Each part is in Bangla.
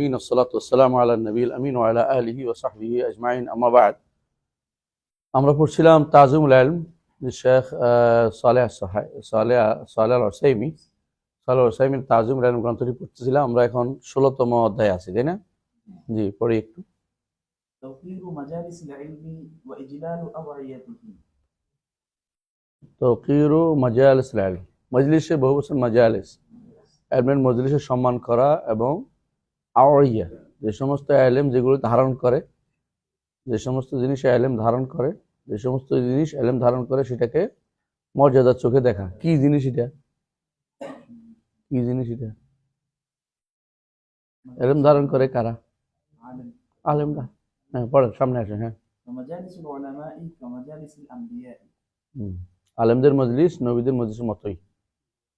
والصلاة والسلام على النبي الأمين وعلى آله وصحبه أجمعين أما بعد আমরা পড়ছিলাম তাজিমুল ইলম শেখ সালেহ আল উসাইমির তাজিমুল ইলম গ্রন্থটি পড়তেছিলাম। আমরা এখন 16তম অধ্যায়ে আছি, তাই না? জি, পড়ি একটু। توقير مجالس العلم وإجلال أوعيته। তাওকিরু মাজালিসিল ইলম, মজলিসে বহু বচন মাজালিস, ইলমের মজলিসে সম্মান করা, এবং আওয়াইয়া, যে সমস্ত ইলম যেগুলো ধারণ করে, যে সমস্ত জিনিস ইলম ধারণ করে, যে সমস্ত জিনিস ইলম ধারণ করে সেটাকে মর্যাদার চোখে দেখা। কি জিনিস এটা? কি জিনিস এটা? ইলম ধারণ করে কারা? আলেমরা। হ্যাঁ, পড়েন, সামনে আসেন। হ্যাঁ, ومجالس العلماء كمجالس الأنبياء। আলেমদের মজলিস নবীদের মজলিসের মতোই।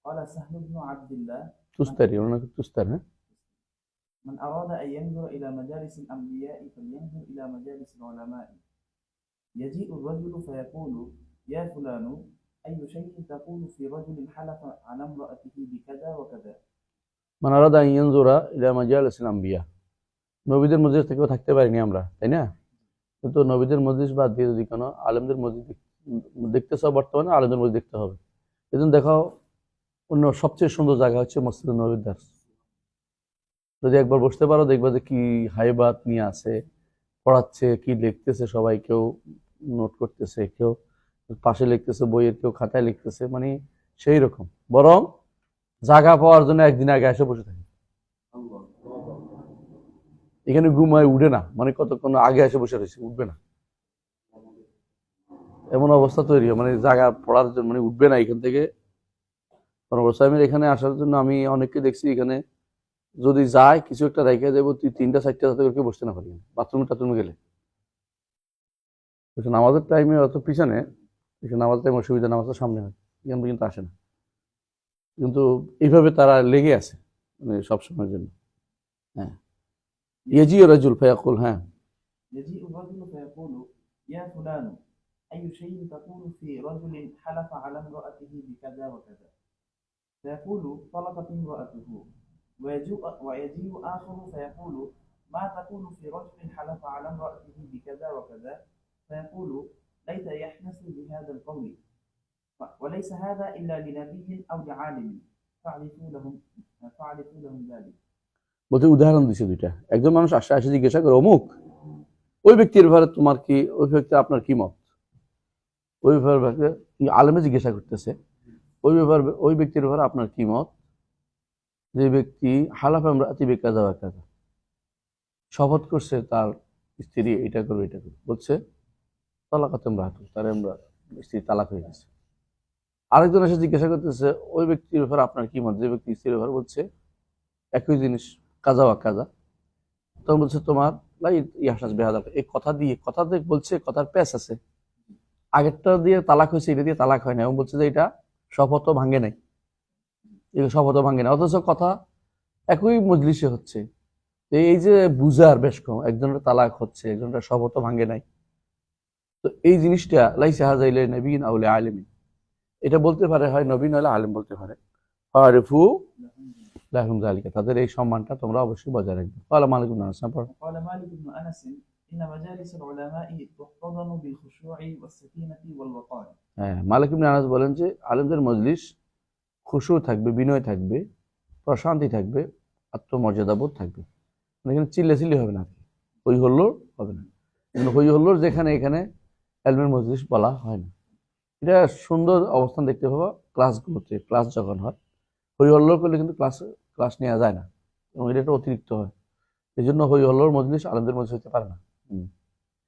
قال سهل بن عبد الله তুস্তারি, ওনাকে তুস্তার। হ্যাঁ, من أراد أن ينظر إلى مجالس الأنبياء فلينظر إلى مجالس العلماء. يجيء الرجل فيقول يا فلان أي شيء تقول في رجل حلف على امرأته بكذا وكذا. মান আরাদা আন ইয়ানজুরা ইলা মাজালিসিল আম্বিয়া। নবীদের মজলিস থেকেও থাকতে পারিনি আমরা, তাই না? কিন্তু নবীদের মজলিস বাদ দিয়ে যদি কোনো আলেমদের মজলিস দেখতে চাও, বর্তমানে আলেমদের মজলিস দেখতে হবে। এজন্য দেখাও, অন্য সবচেয়ে সুন্দর জায়গা হচ্ছে মসজিদ নববীর দার্স। যদি একবার বসতে পারো, দেখবা যে কি হাইবাত নিয়ে আছে, পড়াচ্ছে, কি লিখতেছে, সবাই কেউ নোট করতেছে, কেউ পাশে লিখতেছে বইয়ের, কেউ খাতায় লিখতেছে, মানে সেই রকম। বরং জায়গা পাওয়ার জন্য একদিন আগে এসে বসে থাকে। এখানে ঘুমায় উঠে না, মানে কতক্ষণ আগে এসে বসে রয়েছে, উঠবে না, এমন অবস্থা তৈরি হয়। মানে জায়গা পড়ার জন্য মানে উঠবে না এখান থেকে। এখানে আসার জন্য আমি অনেককে দেখছি, এখানে যদি যায় কিছু একটা রেখে দেবো, 3টা 4টা যাতে করে বসতে না পারি, বাথরুমে গেলে। নামাজের টাইমে অত পিছনে, নামাজের টাইম অসুবিধা, নামাজের সামনে হয়, এখান পর্যন্ত আসে না। কিন্তু এইভাবে তারা লেগে আছে, মানে সবসময়ের জন্য। হ্যাঁ, يجيء الرجل فيقول ها يجيء الرجل فيقول يا فلان أي شيء تقول في رجل حلف على امرأته بكذا وكذا. فيقول طلقت امرأته. ويجيء آخر فيقول ما تقول في رجل حلف على امرأته بكذا وكذا. فيقول ليت يحنث بهذا القول وليس هذا إلا لنبي أو لعالم فاعرفوا لهم ذلك. বলতে উদাহরণ দিচ্ছে দুইটা। একজন মানুষ আসে জিজ্ঞাসা করে, অমুক ওই ব্যক্তির ব্যাপারে তোমার কি, ওই ব্যক্তি আপনার কি মত? ওই ব্যাপারে আলেমে জিজ্ঞাসা করতেছে, ওই ব্যক্তির ব্যাপারে আপনার কি মত, যে ব্যক্তি হালাফা ইমরাতি বিকাযা ওয়া কাযা, শপথ করছে তার স্ত্রী এটা করবে এটা করবে, বলছে তালাকাত ইমরাতু, তার স্ত্রী তালাক হয়ে গেছে। আরেকজন এসে জিজ্ঞাসা করতেছে, ওই ব্যক্তির ব্যাপারে আপনার কি মত, যে ব্যক্তি স্ত্রীর ব্যাপারে বলছে একই জিনিস কাযা ওয়া কাযা। তখন বলছে তোমার ইয়াহনাস বিহাদা, এই কথাতে বলছে, কথার প্যাচ আছে, আগেরটা দিয়ে তালাক হয়েছে, এটা দিয়ে তালাক হয় না, এবং বলছে যে এটা শপথও ভাঙে নাই, অথচ কথা একই মজলিসে হচ্ছে। এই যে বুঝার বেশ কম, একজনের তালাক হচ্ছে, একজনের শপথও ভাঙে নাই। তো এই জিনিসটা লাইসা হাযা ইলা নবিয়্যিন আও লিআলিমিন, এটা বলতে পারে হয় নবী নইলে আলেম বলতে পারে। ফারিফু লাহুম যালিকা, তাদের এই সম্মানটা তোমরা অবশ্যই বজায় রাখবে। قال مالك بن انس قال مالك بن أنس إن مجالس العلماء تحتضن بالخشوع والسكينة والوقار. হ্যাঁ, মালিক ইবনে আনাস বলেন যে আলেমদের মজলিস খুশু থাকবে, বিনয় থাকবে, প্রশান্তি থাকবে, আত্মমর্যাদাবোধ থাকবে। এখানে চিল্লাচিল্লি হবে না, হই হল্লোড় হবে না। কিন্তু হই হল্লোড় যেখানে, এখানে ইলমের মজলিস বলা হয় না। এটা সুন্দর অবস্থান দেখতে পাবো ক্লাসগুলোতে। ক্লাস যখন হয়, হই হল্লোড় করলে কিন্তু ক্লাস নেওয়া যায় না, এবং এটা একটা অতিরিক্ত হয়। এই জন্য হই হল্লোড় মজলিস আলেমদের মজলিস হতে পারে না।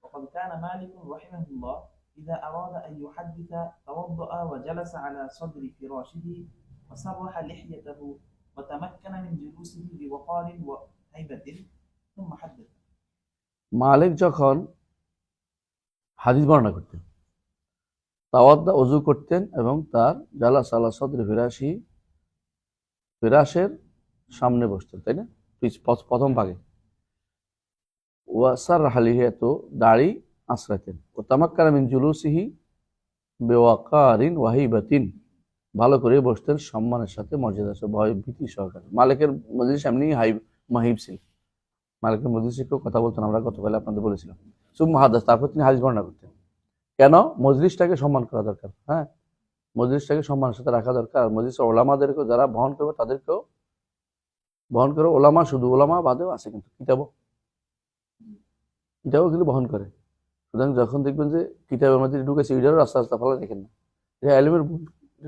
وقد كان مالك رحمه الله إذا أراد أن يحدث توضأ وجلس على صدر فراشه وسرح لحيته وتمكن من جلوسه بوقار وهيبة ثم حدث. মালিক যখন হাদিস বর্ণনা করতেন, তাওয়াদ্দা ওযু করতেন, এবং তার জালাস আলা সদরি ফিরাশের সামনে বসতেন, তাই না, প্রথম ভাগে। ওয়াসার হালিহিয়াত, দাড়ি আঁচড়াতেন। ও তামাক্কানা মিন জুলুসিহি বিওয়াকারিন ওয়াহিবাতিন, ভালো করে বসতেন, সম্মানের সাথে, মর্যাদার সাথে, ভয় ভীতি সহকারে। মালিকের মজলিস এমনি মাহিব ছিল, মালিকের মজলিসে কেউ কথা বলতেন, আমরা গতকালে আপনাদের বলেছিলাম। সুম্মা হাদাস, তারপর তিনি হাদিস বর্ণনা করতেন। কেন? মজলিসটাকে সম্মান করা দরকার। হ্যাঁ, মজলিসটাকে সম্মানের সাথে রাখা দরকার। আর মজলিস ওলামাদেরকেও যারা বহন করবে তাদেরকেও বহন করে। ওলামা শুধু ওলামা বাদেও আছে কিন্তু কিতাবও কিন্তু বহন করে। সুতরাং যখন দেখবেন যে কিতাবের মধ্যে ঢুকেছে এটারও রাস্তা রাস্তা ফেলা দেখেন না, এটা এলিমের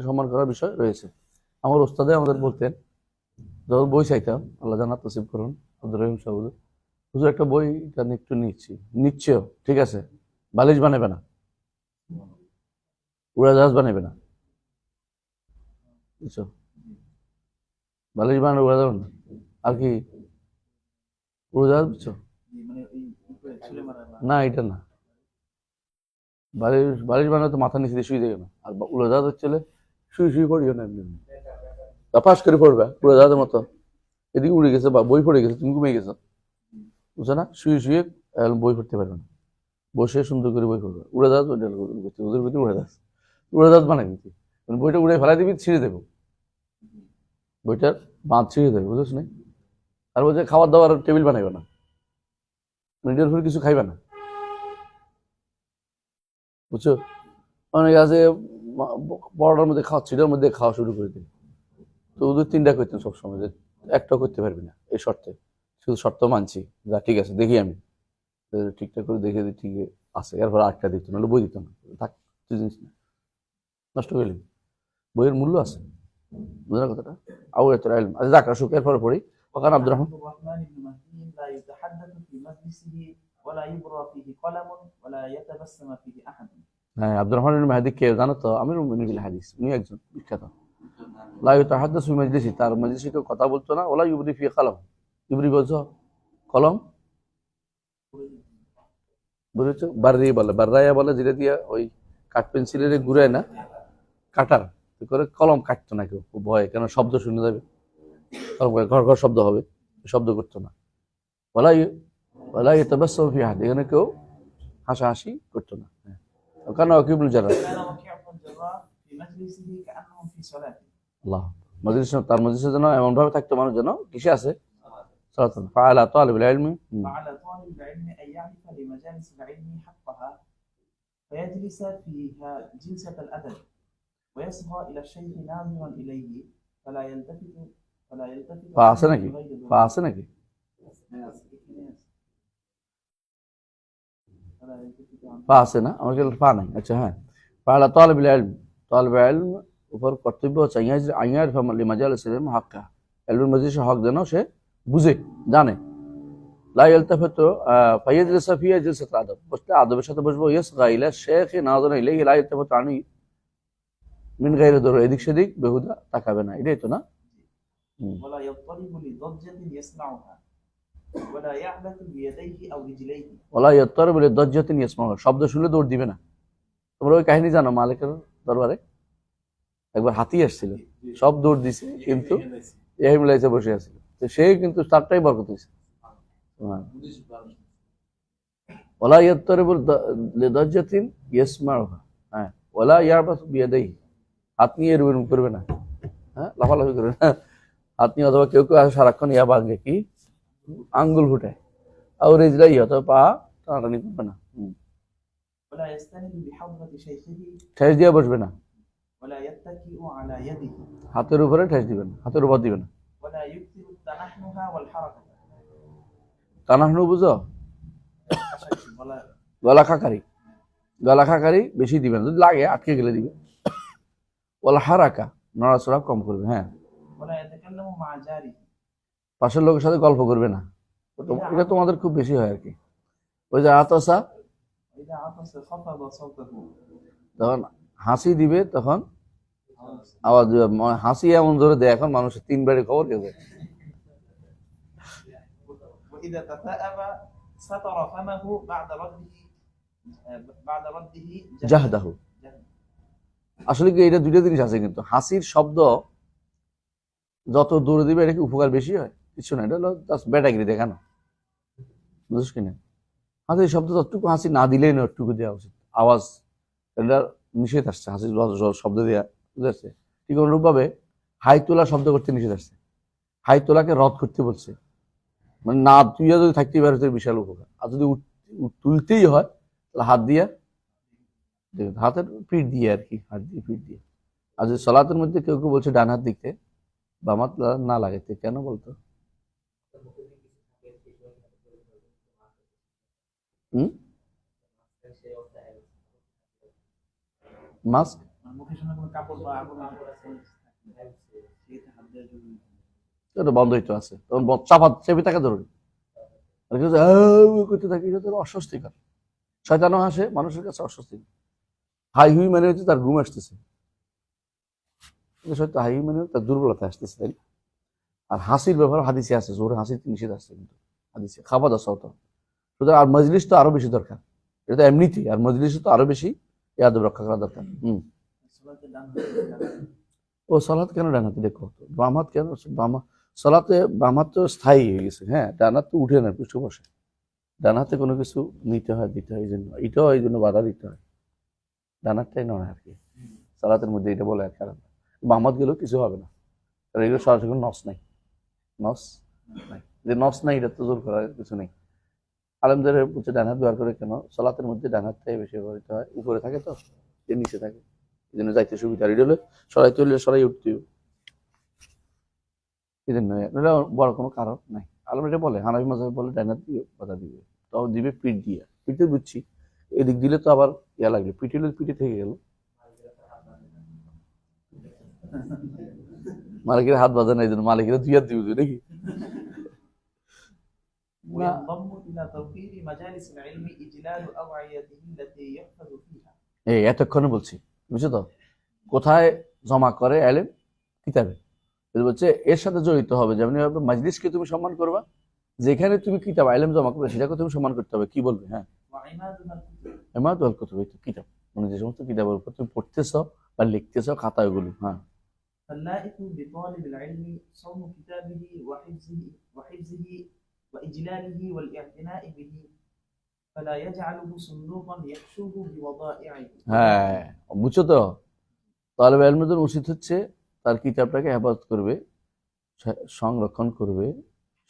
সম্মান করার বিষয় রয়েছে। আমার ওস্তাদে আমাদের বলতেন, যখন বই চাইতাম, আল্লাহ জান্নাত নসিব করুন আব্দুর রহিম সাহেব, হুজুর একটা বই একটু নিচ্ছেও, ঠিক আছে, বালিশ বানাবে না, উড়াজাহাজ বানাবে না, বুঝছো? বালিশ বানাবে, উড়াজাহাজ না, আর কি উড়াজাহাজ, বুঝছো? মানে এই উপরে ছেলে মারা না, এটা না। বালিশ বানালে তো মাথা নিচে দিয়ে শুয়ে দেবে না। আর উড়াজাহাজ হচ্ছে শুয়ে পড়িও না, এমনি পাশ করে পড়বে উড়াজাহাজের মতো, এদিকে উড়ে গেছে বা বই পড়ে গেছে, তুমি ঘুমিয়ে গেছো, বুঝছো না? শুয়ে বই পড়তে পারবে না, বসে সুন্দর করে বই পড়বে। উড়াজাহাজ ওদের ভিতরে উড়াজাহাজ বানাই দিচ্ছি, বইটা উড়ে ফেলাই দিবি, ছিঁড়ে দেবো, বইটার বাঁধ ছিঁড়ে দেবে, বুঝছ না? আর বলছে খাবার দাবার টেবিল বানাইবে না, এটার উপরে কিছু খাইবে না, বুঝছো? অনেক আছে পরোটার মধ্যে খাওয়া, ছিটার মধ্যে খাওয়া শুরু করে দিবে। তো ওদের তিনটা করতেন সবসময়, যে একটা করতে পারবি না এই শর্তে, শুধু শর্ত মানছি, যা ঠিক আছে দেখি আমি ঠিকঠাক করে দেখে দিই, ঠিক আছে, এরপর আটটা দিত, নাহলে বই দিত না, থাক জিনিস না, নষ্ট করলি, বইয়ের মূল্য আছে, বুঝলেন কথাটা? আউল ইলম। আচ্ছা যাক, আসুক, এরপরে পড়ি। ওখানে আব্দুর রহমান الرحمن بن مهدي لا يتحدث في مجلسه ولا يبرى فيه قلم ولا يتبسم فيه أحد. হ্যাঁ, আব্দুর রহমান ইবনে মাহদি কে জানো তো? আমিরুল মুমিনিন ফিল হাদিস, উনি একজন বিখ্যাত। লা ইতাহাদ্দাসু ফি মাজলিসি, তার মজলিসে কেউ কথা বলতো না। ওলা ইউবরি ফি কলম, ইউবরি বলছো কলম, বুঝেছো? বাররি বলে, বাররাইয়া বলে, যেটা দিয়ে ওই কাঠ পেন্সিলের ঘুরায় না, কাটার করে কলম কাটতো না কেউ, খুব ভয়, কেন শব্দ শুনে যাবে, ঘর ঘর শব্দ হবে, শব্দ করতো না। ওলা ইতাবাসসামু ফি আহাদ, এখানে কেউ হাসাহাসি করতো না। ওখানে ওয়াকিবুল জারার, كان وكيع بن الجراح في مجلسه كأنهم في صلاته. আল্লাহ, মজলিস, তার মজলিসে যেন এমন ভাবে থাকতো মানুষ যেন কিসে আছে, সালাতুন। ফাআলা তালিবুল ইলমি, وعلى طالب العلم أن يعرف لمجالس العلم حقها فيجلس فيها جلسة الأدب ويصغى إلى الشيخ ناظرا إليه فلا يلتفت ফা আছে নাকি? غير ذلك. ফা আছে নাকি? فلا يلتفت عنه. ফা আছে না? আমার কাছে ফা নাই। আচ্ছা, হ্যাঁ, ফাআলা তালিবুল ইলম, তালিবুল ইলম উপর কর্তব্য হচ্ছে আইয়ার ফামালি মাজালিস ইলম হাক্কা, ইলমের মজলিসের হক যেন সে বুঝে, জানে। লা ইয়ালতাফিতু ফায়াজলিসু ফি জিলসাত আদব, বসলে আদবের সাথে বসবো। ইয়াসগা ইলা শেখ নাযরা ইলাইহি লা ইয়ালতাফিতু আনি মিন গায়রি দর, এদিক সেদিক বেহুদা তাকাবে না, এটাই তো না? ولا يضطرب لضجة يسمعها ولا يعبث بيديه أو رجليه. ওলা ইয়াত্তারিবু লিদাজ্জাতিন ইয়াসমাউ, শব্দ শুনলে দৌড় দিবে না। তোমরা ওই কাহিনী জানো, মালিকের দরবারে একবার হাতি আসছিল, সব দৌড় দিছে, কিন্তু ইব্রাহিম আলাইহিস সালাম বসে আছিল, তো সে কিন্তু তারটাই বরকত হয়েছে। ওলা ইয়াত্তারিবু লিদাজ্জাতিন ইয়াসমাউহা, হ্যাঁ, ওলা ইয়াবাসু বিয়াদাইহি, হাত নিয়ে এরকম করবে না, হ্যাঁ, লাফালাফি করবে না, হাত নিয়ে, অথবা কেউ কেউ আসে সারাক্ষণ ইয়া ভাঙে, কি আঙ্গুল ফুটায়, আর রিজলাই, অথবা পা টানাটানি করবে না, ولا يستند بحضرة شيخه ঠেস দিয়ে বসবে না, ولا يتكئ على يده হাতের উপরে ঠেস দিবে না, হাতের উপর দিবে না। ولا يكثر التنحنها والحركة. তানাহনু বুঝো? ولا গলা খাকারি বেশি দিবে না, যদি লাগে আটকে গেলে দিবে। ওলা হারাকা, নড়াচড়া কম করবে, হ্যাঁ। ولا يتكلم مع جاره. পাশের লোকের সাথে গল্প করবে না, এটা তোমাদের খুব বেশি হয় আর কি। ওই যে আতসা, وإذا عطس خفض صوته. যখন হাসি দিবে তখন আওয়াজ দিবে, হাসি এমন জোরে দেয় এখন মানুষের 3 বারে খবর গেছে। وإذا تثاءب ستر فمه بعد رده জাহদাহু, আসলে কি এটা দুইটা জিনিস আছে কিন্তু, হাসির শব্দ যত দূরে দিবে এটা কি উপকার বেশি হয়? কিছু না, এটা হলো জাস্ট ব্যাটাগিরি দেখানো, বুঝছিস কিনা? হাসির শব্দ যতটুকু হাসি না দিলেই না, ওটুকু দেওয়া উচিত। আওয়াজ, এটা নিষেধ আসছে হাসির শব্দ দেওয়া, বুঝতে? ঠিক অনুরূপভাবে হাই তোলা শব্দ করতে নিষেধ আসছে, হাই তোলাকে রদ করতে বলছে, মানে না তুইয়া যদি থাকতে পারে তো বিশাল উপকার। আর যদি তুলতেই হয় তাহলে হাত দিয়া দেখুন, হাতের পিঠ দিয়ে আর কি, হাত দিয়ে পিঠ দিয়ে। আর যদি সলাতের মধ্যে কেউ কেউ বলছে ডান হাত দিকতে বাম হাত না লাগাইতে, কেন বলতো? হুম, মাস্ক মানে মুখের সামনে কোনো কাপড় বা আগুন সেটা হাত দেওয়া জরুরি। এটা বন্ধ হইতে আছে, তখন চাপা চেপে থাকা জরুরি। আর কেউ যে আউ করতে থাকে, এটা তো অস্বস্তিকর। শয়তানও হাসে, মানুষের কাছে অস্বস্তিকর। হাই হুই মানে হচ্ছে তার ঘুম আসতেছে, কিন্তু সত্য হাই হুই মানে তার দুর্বলতা আসতেছে, তাই না? আর হাসির ব্যাপার হাদিসে আছে, জোরে হাসির নিষেধ আসছে কিন্তু হাদিসে, খাবার দাওয়া তো। সুতরাং আর মজলিস তো আরো বেশি দরকার, এটা তো এমনিতেই, আর মজলিসে তো আরো বেশি এই আদব রক্ষা করা দরকার। সলাতে ডান হাতে ও সালাত কেন ডান হাতে? দেখো তো বাম হাত কেন? সালাতে বাম হাত তো স্থায়ী হয়ে গেছে, হ্যাঁ, ডান হাত তো উঠে না, পৃষ্ঠ বসে। ডান হাতে কোনো কিছু নিতে হয়, দিতে হয়, এই জন্য এটাও এই জন্য বাধা দিতে হয়, ডান হাতটাই নয় আর কি। সালাতের মধ্যে এটা বলে আর কারণ, বাম হাত গেলেও কিছু হবে না, কারণ এগুলো সরাসরি কোনো নস নাই, নস নাই, যে নস নাই এটা তো জোর করার কিছু নেই। আলেমদের হচ্ছে ডান হাত ব্যবহার করে কেন? সালাতের মধ্যে ডান হাতটাই বেশি ব্যবহৃত হয়, উপরে থাকে তো, এর নিচে থাকে, এই জন্য যাইতে সুবিধা। আর এটা হলে সরাইতে হলে সরাই উঠতে, এই জন্য এটা বড় কোনো কারণ নাই। আলম এটা বলে, হানাফি মাযহাব বলে ডান হাত দিয়ে বাধা দিবে, তাও দিবে পিঠ দিয়ে। পিঠে বুঝছি, এদিক দিলে তো আবার ইয়া লাগবে, পিঠে হলে পিঠে থেকে গেল, মালিকের হাত বাঁধে না, এই জন্য মালিকের দুই হাত দিবে নাকি না? وينضم إلى توقير مجالس العلم إجلال أوعيته التي يحفظ فيها। এই এতক্ষণে বলছি, বুঝছো তো? কোথায় জমা করে আলেম? কিতাবে। এটা বলছে এর সাথে জড়িত হবে, যেমন মাজলিসকে তুমি সম্মান করবা, যেখানে তুমি কিতাব আলেম জমা করবে সেটাকে তুমি সম্মান করতে হবে। কি বলবে? হ্যাঁ, وعمادها الكتب এমাত ওয়াল কুতুব, এই তো কিতাব, মানে যে সমস্ত কিতাবের উপর তুমি পড়তেছো বা লিখতেছো, খাতা ওগুলো। হ্যাঁ, فاللائق بطالب العلم صون كتابه وحفظه وإجلاله والاعتناء به فلا يجعله صندوقا يحشوه بوضائعه হ্যাঁ, বুঝছো তো? তালেব ইলমের উচিত হচ্ছে তার কিতাবটাকে হেফাজত করবে, সংরক্ষণ করবে,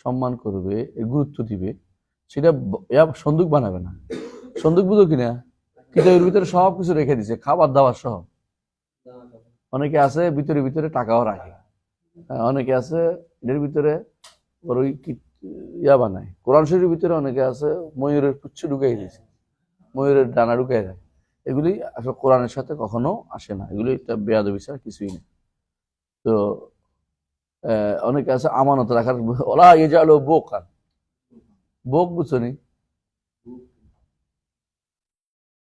সম্মান করবে, এর গুরুত্ব দিবে। সেটা সন্দুক বানাবে না। সন্দুক বুঝো কিনা? কিতাবের ভিতরে সব কিছু রেখে দিছে, খাবার দাবার সহ। অনেকে আছে ভিতরে ভিতরে টাকাও রাখে, অনেকে আছে এর ভিতরে ওর ওই ইয়া বানায়। কোরআন শরীফের ভিতরে অনেকে আছে ময়ূরের পুচ্ছ ঢুকাই দিয়েছে, ময়ূরের ডানা ঢুকাই দেয়। এগুলি আসলে কোরআনের সাথে কখনো আসে না, এগুলি একটা বেয়াদবি ছাড়া কিছুই নেই। তো অনেকে আছে আমানত রাখার, ওলা ইয়ে জালো বোক, আর বোক বুঝছো নি?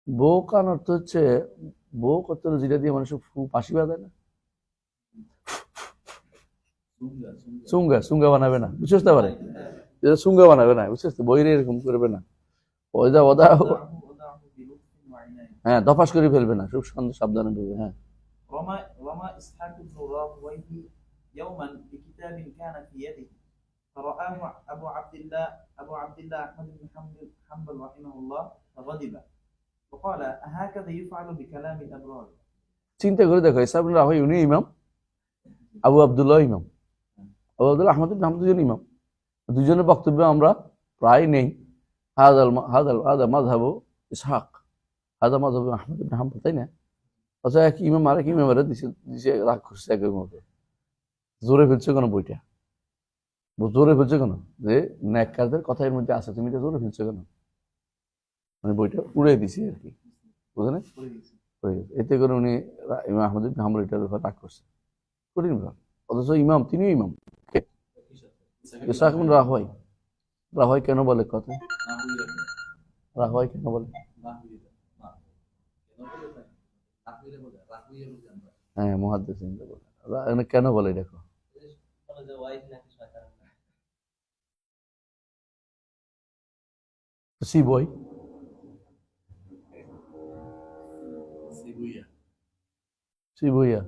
বোক আন অর্থ হচ্ছে, বোক অর্থ হলো যেটা দিয়ে মানুষের ফাঁসি বাঁধায় না, সুঙ্গা, সুঙ্গা বানাবে না, বুঝতে পারে? যেটা সুঙ্গা বানাবে না, বুঝছিস তো? বইরে এরকম করবে না, ওদা ওদা, وضعه بلطف وعناية হ্যাঁ, দফাস করে ফেলবে না, খুব সাবধানে ফেলবে। হ্যাঁ, رمى إسحاق بن راهويه يوما بكتاب كان في يده فرآه أبو عبد الله أحمد بن حنبل رحمه الله فغضب وقال أهكذا يفعل بكلام الأبرار؟ চিন্তা করে দেখো, ইসা ইবনে রাহওয়ী উনি ইমাম, আবু আব্দুল্লাহ ইমাম, আবু আব্দুল্লাহ আহমদ ইবনে হাম্বল দুজন ইমাম, দুজনের বক্তব্য আমরা প্রায় নেই। হাদাল হাদাল হাদা মাযহাবু ইসহাক, হাদা মাযহাবু আহমদ ইবনে হাম্বল, তাই না? অথবা এক ইমাম আরেক ইমামেরা দিছে দিছে রাগ করছে একের মতো। জোরে ফেলছে কেন বইটা? জোরে ফেলছে কেন? যে নেককারদের কথা এর মধ্যে আছে, তুমি এটা জোরে ফেলছো কেন? মানে বইটা উড়ে দিছে আর কি, বুঝলেন? এতে করে উনি ইমাম আহমদ ইবনে হাম্বল এটার ব্যাপারে রাগ করছে। কঠিন ব্যাপার, অথচ ইমাম, তিনিও ইমাম। কে? ইসহাক ইবনে রাহওয়ী। রাহওয়ী কেন বলে কথা? রাহওয়ী কেন বলে? হ্যাঁ, মুহাদ্দিসিনরা বলে। কেন বলে দেখো? সিবই, সিবুইয়া,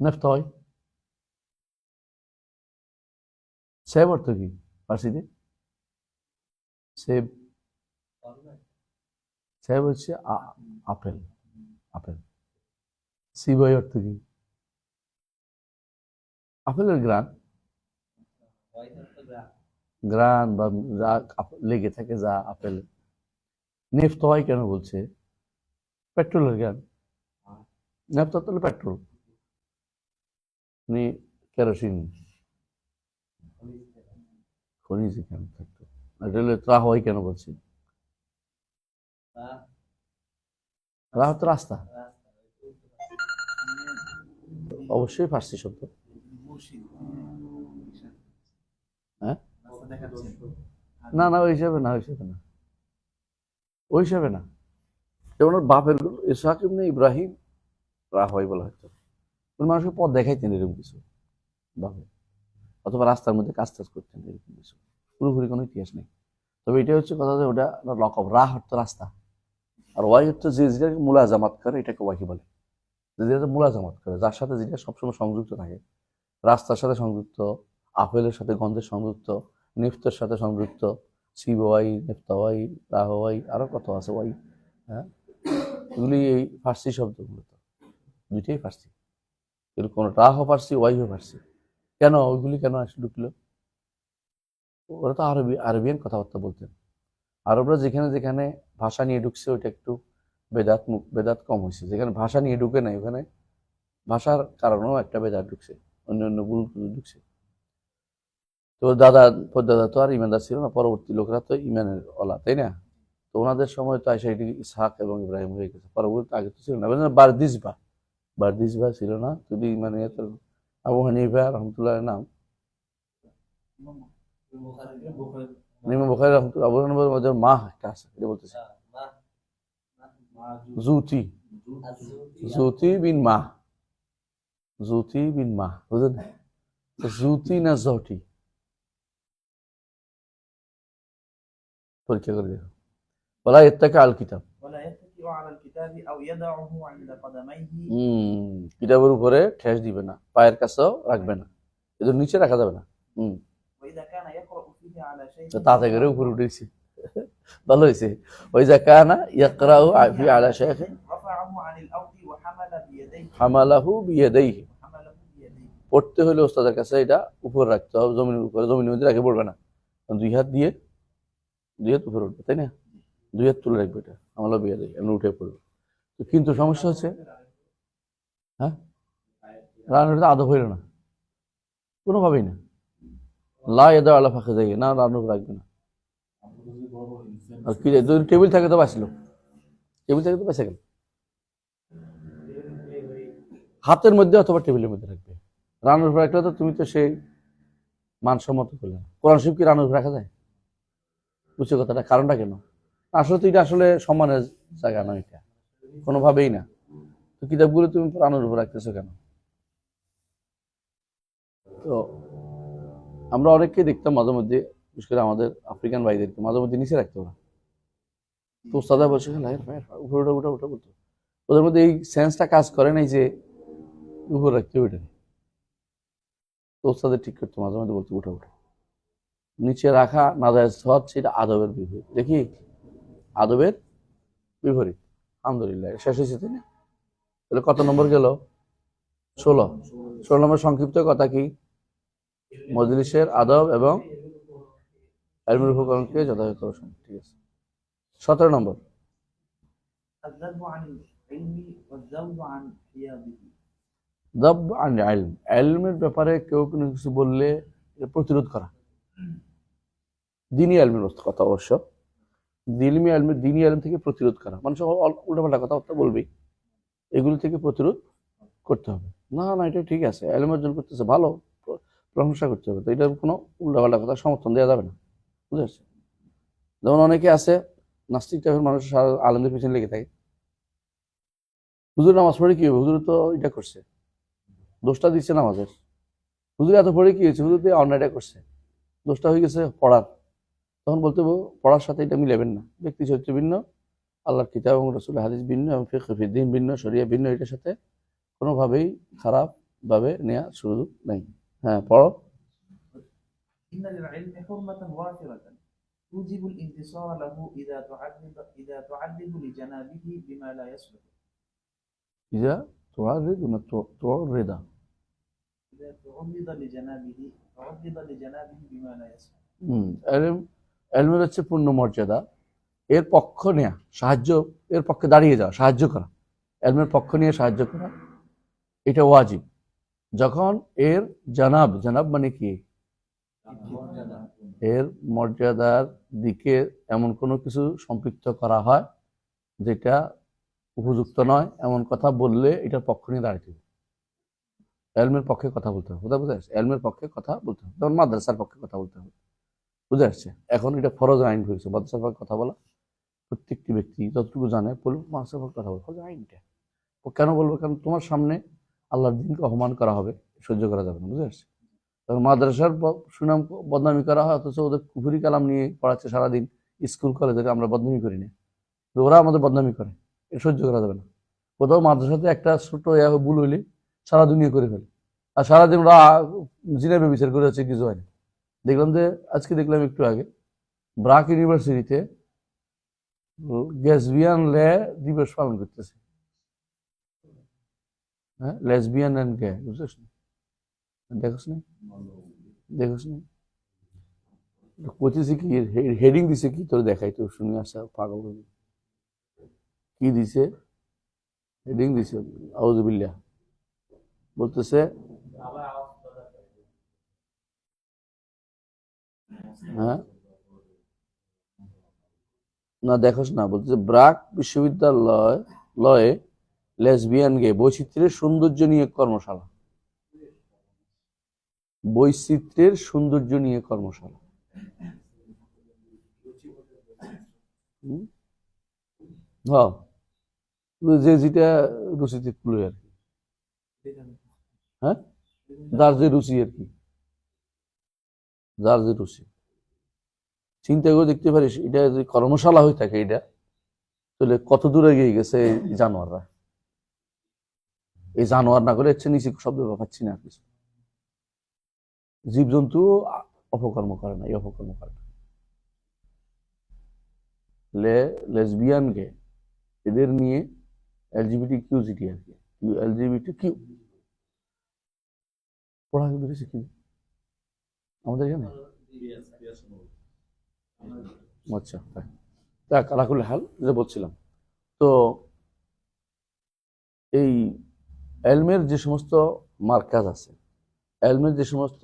নেফতয়, সেব অর্থ কি ফার্সিতে? সেব, সেব হচ্ছে আপেল, আপেল। সিবই অর্থ কি? আপেলের গ্রান। গ্রান বা যা লেগে থাকে যা আপেল। নেফত হয় কেন বলছে? পেট্রোলের গ্রান। নেফত তাহলে পেট্রোল, মানে কেরোসিন, খনিজ কেন থাকতো। এটা হলে ত্রা হয় কেন বলছি? রাহ তো রাস্তা, অবশ্যই ফার্সি শব্দ। মুর্শিদ হ্যাঁ, রাস্তা দেখাচ্ছেন। না না, ওই হিসাবে না, ওই হিসাবে না, ওই হিসাবে না। যেমন ওর বাপের ইসহাক ইবনে ইব্রাহিম রাহ হয় বলা হয়তো, কোন মানুষকে পথ দেখাইতেন এরকম কিছু ভাবে, অথবা রাস্তার মধ্যে কাজ টাজ করতেন এরকম কিছু, পুরোপুরি কোনো ইতিহাস নেই। তবে এটা হচ্ছে কথা যে ওটা লকব, রাহ হচ্ছে রাস্তা, আর ওয়াই হচ্ছে যে যেটাকে মুলাজামাত করে এটাকে ওয়াহি বলে। যে যেটা মুলাজামাত করে, যার সাথে যেটা সবসময় সংযুক্ত থাকে, রাস্তার সাথে সংযুক্ত, আপেলের সাথে গন্ধের সংযুক্ত, নিফতের সাথে সংযুক্ত, সিবওয়াই, নেফতাওয়াই, রাহওয়াই, আরো কত আছে ওয়াই। হ্যাঁ, এগুলি এই ফার্সি শব্দগুলো, তো দুইটাই ফার্সি, কিন্তু কোনো রাহও ফার্সি, ওয়াইও ফার্সি। কেন ওইগুলি কেন আসলে ঢুকলো? ওরা তো আরবিয়ান কথাবার্তা বলতেন। আরবরা যেখানে যেখানে ভাষা নিয়ে ঢুকছে ওইটা একটু বেদাত কম হয়েছে। যেখানে ভাষা নিয়ে ঢুকে নাই ওখানে ভাষার কারণেও একটা বেদাত ঢুকছে, অন্য অন্য ভুল ঢুকছে। তো দাদা পরদাদা তো আর ইমানদার ছিল না, পরবর্তী লোকরা তো ইমানের ওলা, তাই না? তো ওনাদের সময় তো এসে এটি ইসহাক এবং ইব্রাহিম হয়ে গেছে, পরবর্তী আগে তো ছিল না। বারদিসবা ছিল না, যদি মানে আবু হানিফা রহমতুল্লাহ নাম, ইমাম বুখারী রহমতুল্লাহ, আবু হানিফার মধ্যে মা একটা আছে, এটা বলতেছে জুতি, জুতি বিন মাহ, জুতি বিন মাহ, বুঝলেন? জুতি না জটি, পরীক্ষা করে দেখো। বলা ইত্তাকা আল কিতাব, ولا يتكئ على الكتاب أو يضعه عند قدميه কিতাবের উপরে ঠেস দিবে না, পায়ের কাছেও রাখবে না, এদের নিচে রাখা যাবে না। وإذا كان يقرأ فيه على شيء তাতে করে উপরে উঠেছি, ভালো হয়েছে। ওই যে কানা ইয়াকরাউ ফি আলা শাইখিন رفعه عن الأرض وحمل بيديه হামালাহু বিয়াদাইহি, وحمله بيديه পড়তে হলে ওস্তাদের কাছে এটা উপরে রাখতে হবে, জমিনের উপরে, জমিনের মধ্যে রেখে পড়বে না, দুই হাত দিয়ে, দুই হাত উপরে উঠবে, তাই না? দুই হাত তুলে রাখবে, এটা হামালা বিয়াদাইহি, এমনি উঠে পড়বে। তো কিন্তু সমস্যা হচ্ছে, হ্যাঁ, রান্নাটা আদব হইল না, কোনোভাবেই না। লা ইয়াদা আলা ফাখিযাইহি, না রান্না রাখবে না। আর কি যদি টেবিল থাকে তো বাঁচলো, টেবিল থাকে তো বেঁচে গেল। হাতের মধ্যে অথবা টেবিলের মধ্যে রাখবে। রান্নার উপর রাখলে তো তুমি তো সেই মানসম্মত করলে। কোরআন শরীফ কি রান্নার উপর রাখা যায়? বুঝছো কথাটা? কারণটা কেন? আসলে তো এটা আসলে সম্মানের জায়গা নয়, এটা কোনোভাবেই না। তো কিতাবগুলো তুমি রান্নার উপর রাখতেছো কেন? তো আমরা অনেককে দেখতাম মাঝে মধ্যে, বিশেষ করে আমাদের আফ্রিকান ভাইদেরকে মাঝে মধ্যে নিচে রাখতো ওরা। তো ওস্তাদা বলছে উপরে ওটা ওটা ওটা বলতো, ওদের মধ্যে এই সেন্সটা কাজ করে নাই যে উপরে রাখতে ওইটা। তো ওস্তাদের ঠিক করতো, মাঝে মধ্যে বলতো উঠা উঠা, নিচে রাখা নাজায়েজ হচ্ছে, এটা আদবের বিপরীত। দেখি, আদবের বিপরীত। আলহামদুলিল্লাহ, শেষ হয়েছে, তাই না? তাহলে কত নম্বর গেল? 16। 16 নম্বর সংক্ষিপ্ত কথা কি? মজলিসের আদব এবং ইলমের উপকরণকে যথাযথ রোশন। ঠিক আছে। 17 নম্বর, الذب عن العلم والذود عن حياضه দাব আন ইলম, ইলমের ব্যাপারে কেউ কোনো কিছু বললে এটা প্রতিরোধ করা। দ্বীনি ইলমের কথা অবশ্য, দ্বীনি ইলম থেকে প্রতিরোধ করা, মানুষ উল্টাপাল্টা কথাবার্তা বলবেই, এগুলো থেকে প্রতিরোধ করতে হবে। না না, এটা ঠিক আছে, ইলম অর্জন করতেছে, ভালো, প্রশংসা করতে হবে। তো এটার কোনো উল্টাপাল্টা কথা সমর্থন দেওয়া যাবে না, বুঝতে পারছি? যেমন অনেকে আছে নাস্তিক টাইপের মানুষ, আলেমদের পিছনে লেগে থাকে। হুজুর নামাজ পড়ে কি হবে? হুজুর তো এটা করছে, দোষটা দিচ্ছে নামাজের। হুজুর এত পড়ে কি হয়েছে? হুজুর দিয়ে অন্যায়টা করছে, দোষটা হয়ে গেছে পড়ার। তখন বলতে হবে পড়ার সাথে এটা মিলাবেন না, ব্যক্তি চরিত্র ভিন্ন, আল্লাহর কিতাব এবং রাসূলের হাদিস ভিন্ন, এবং ফিকহ ফিদ্দীন ভিন্ন, শরিয়া ভিন্ন, এটার সাথে কোনোভাবেই খারাপ ভাবে নেওয়া সুযোগ নেই। হ্যাঁ, পড়ো। إن للعلم حرمة وافرة توجب الانتصار له إذا تعرض لجنابه بما لا يصلح ইজা তুআরিদ না তুআরিদা, إذا تعرض لجنابه بما لا يصلح এলম এলমের হচ্ছে পূর্ণ মর্যাদা, এর পক্ষ নেয়া, সাহায্য, এর পক্ষে দাঁড়িয়ে যাওয়া, সাহায্য করা, এলমের পক্ষ নিয়ে সাহায্য করা, এটা ওয়াজিব। যখন এর জানাব মানে কি, এর মর্যাদার দিকে এমন কোনো কিছু সম্পৃক্ত করা হয় যেটা উপযুক্ত নয়, এমন কথা বললে এটার পক্ষ নিয়ে দাঁড়াতে হবে, এলমের পক্ষে কথা বলতে হবে। কোথায় বুঝে আসছে? এলমের পক্ষে কথা বলতে হবে, যেমন মাদ্রাসার পক্ষে কথা বলতে হবে, বুঝে আসছে? এখন এটা ফরজ আইন হয়েছে, মাদ্রাসার পক্ষে কথা বলা প্রত্যেকটি ব্যক্তি যতটুকু জানে বলুন মাদ্রাসার পক্ষে কথা বলবে, ফরজ আইনটা। ও কেন বলবো? কারণ তোমার সামনে আল্লাহর দিনকে অপমান করা হবে, সহ্য করা যাবে না, বুঝে আসছে? তখন মাদ্রাসার সুনাম বদনামি করা হয়, অথচ ওদের কুফুরি কালাম নিয়ে পড়াচ্ছে সারাদিন, স্কুল কলেজে আমরা বদনামি করি না, ওরা আমাদের বদনামি করে, এটা সহ্য করা যাবে না। কোথাও মাদ্রাসাতে একটা ছোট ভুল হইলে সারা দুনিয়া করে ফেলে, আর সারাদিন ওরা জিনাবে বিচার করে হচ্ছে, কিছু হয়নি। দেখলাম যে আজকে দেখলাম একটু আগে ব্রাক ইউনিভার্সিটিতে লেসবিয়ান দিবস পালন করতেছে। হ্যাঁ, লেসবিয়ান অ্যান্ড গে, বুঝছিস? দেখোস না, দেখোস না, পঁচিশে কি হেডিং দিছে, কি তোর দেখাই তো, শুনে আসা পাগল হয়ে। কি দিছে হেডিং? দিছে আউযুবিল্লাহ, বলতেছে হ্যাঁ না, দেখোস না, বলতেছে ব্রাক বিশ্ববিদ্যালয়ে লেসবিয়ান গে বৈচিত্র্যের সৌন্দর্য নিয়ে কর্মশালা, বৈচিত্র্যের সৌন্দর্য নিয়ে কর্মশালা। হ্যাঁ, যে যেটা রুচিতে কুলো আর কি, হ্যাঁ, যার যে রুচি আর কি, যার যে রুচি। চিন্তা করে দেখতে পারিস, এটা যদি কর্মশালা হয়ে থাকে, এটা তাহলে কত দূরে এগিয়ে গেছে এই জানোয়াররা। এই জানোয়ার না করে হচ্ছে নিচে শব্দ পাচ্ছি না কিছু। জীবজন্তু অপকর্ম করে না, এই অপকর্ম করে না। লেসবিয়ান গে এদের নিয়ে এলজিবিটি কিউজিটি আর কি, এলজিবিটি কিউ পড়া বেরিয়েছে কি আমাদের এখানে? আচ্ছা, দেখ আলাকুল হাল, যেটা বলছিলাম, তো এই এলমের যে সমস্ত মার্কাজ আছে, এলমের যে সমস্ত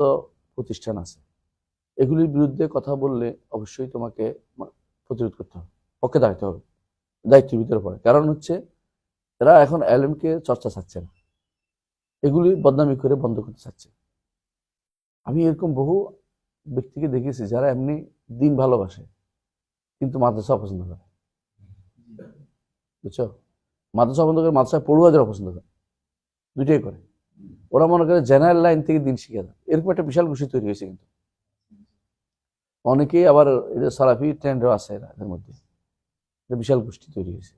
প্রতিষ্ঠান আছে, এগুলির বিরুদ্ধে কথা বললে অবশ্যই তোমাকে প্রতিরোধ করতে হবে, পক্ষে দাঁড়াতে হবে, দায়িত্বের ভিতরে পড়ে। কারণ হচ্ছে এরা এখন এলএমকে চর্চা চাচ্ছে না, এগুলি বদনামি করে বন্ধ করতে চাচ্ছে। আমি এরকম বহু ব্যক্তিকে দেখেছি যারা এমনি দিন ভালোবাসে কিন্তু মাদ্রাসা অপছন্দ করে, বুঝছো? মাদ্রাসা অপছন্দ করে, মাদ্রাসা পড়ুয়াদের অপছন্দ করে, দুইটাই করে। ওরা মনে করে জেনারেল লাইন থেকে দিন শিখে দেয়, এরকম একটা বিশাল গোষ্ঠী তৈরি হয়েছে। কিন্তু অনেকেই আবার এদের সালাফি ট্রেন্ডও আছে এদের মধ্যে, বিশাল গোষ্ঠী তৈরি হয়েছে,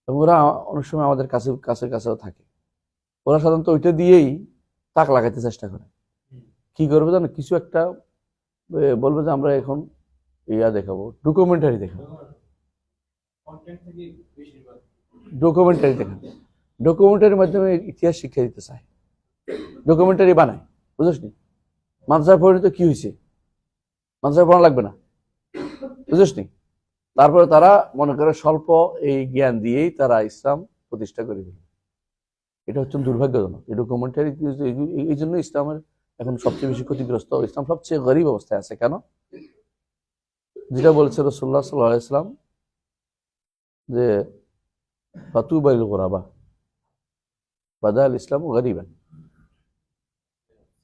এবং ওরা অনেক সময় আমাদের কাছেও থাকে। ওরা সাধারণত ওইটা দিয়েই তাক লাগাইতে চেষ্টা করে। কি করবে জানো? কিছু একটা বলবে যে আমরা এখন দেখাবো, ডকুমেন্টারি দেখাবো, ডকুমেন্টারির মাধ্যমে ইতিহাস শিক্ষা দিতে চায়, ডকুমেন্টারি বানায়, বুঝছিস নি? মাদ্রাসা পরিণত কি হয়েছে? মাদ্রাসা পড়া লাগবে না, বুঝছিস নি? তারপরে তারা মনে করে স্বল্প এই জ্ঞান দিয়েই তারা ইসলাম প্রতিষ্ঠা করে দিল। এটা হচ্ছে দুর্ভাগ্যজনক। এই ডকুমেন্টারি, এই জন্য ইসলামের এখন সবচেয়ে বেশি ক্ষতিগ্রস্ত, ইসলাম সবচেয়ে গরিব অবস্থায় আছে। কেন? যেটা বলেছে রাসূলুল্লাহ সাল্লাল্লাহু আলাইহি ওয়াসাল্লাম যে ফাতুবাইল গুরাবা বাদাল ইসলাম গরিবান।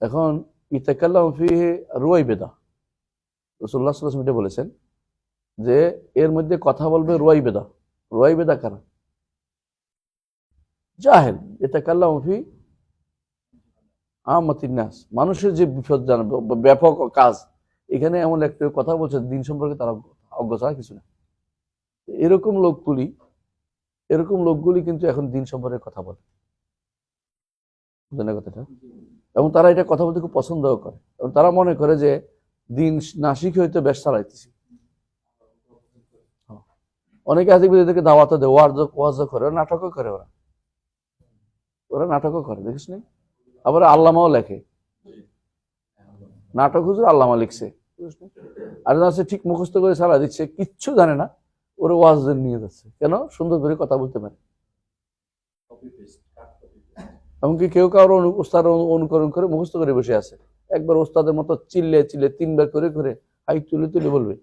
এখন ইতাকাল্লামু ফিহি রুয়াইবেদা, রাসূলুল্লাহ সাল্লাল্লাহু আলাইহি ওয়াসাল্লাম এটা বলেছেন যে এর মধ্যে কথা বলবে রুয়াইবেদা। রুয়াইবেদা কারা? জাহেল। ইতাকাল্লামু ফি আমাতিন নাস, মানুষের যে বিপদ জানাবে ব্যাপক কাজ, এখানে এমন একটা কথা বলছে দিন সম্পর্কে তারা অজ্ঞ ছাড়া কিছু না। এরকম লোকগুলি কিন্তু এখন দিন সম্পর্কে কথা বলে, বুঝলেন কথাটা? এবং তারা এটা কথা বলতে খুব পছন্দও করে, এবং তারা মনে করে যে দিন না শিখে হয়তো বেশ চালাইতেছি। অনেকে আছে এদেরকে দাওয়াত দেয়, ওয়াজ করে, নাটকও করে, ওরা নাটকও করে, দেখিস নি? আবার আল্লামাও লেখে, নাটক হুজুর আল্লামা লিখছে, আর আছে ঠিক মুখস্থ করে সারা দিচ্ছে, কিচ্ছু জানে না, ওরা ওয়াজ নিয়ে যাচ্ছে, কেন? সুন্দর করে কথা বলতে পারে। এমনকি কেউ কারো ওস্তাদ অনুকরণ করে মুখস্থ করে বসে আছে, একবার ওস্তাদের মতো চিল্লে চিল্লে 3 বার করে করে হাই তুলে তুলে বলবে,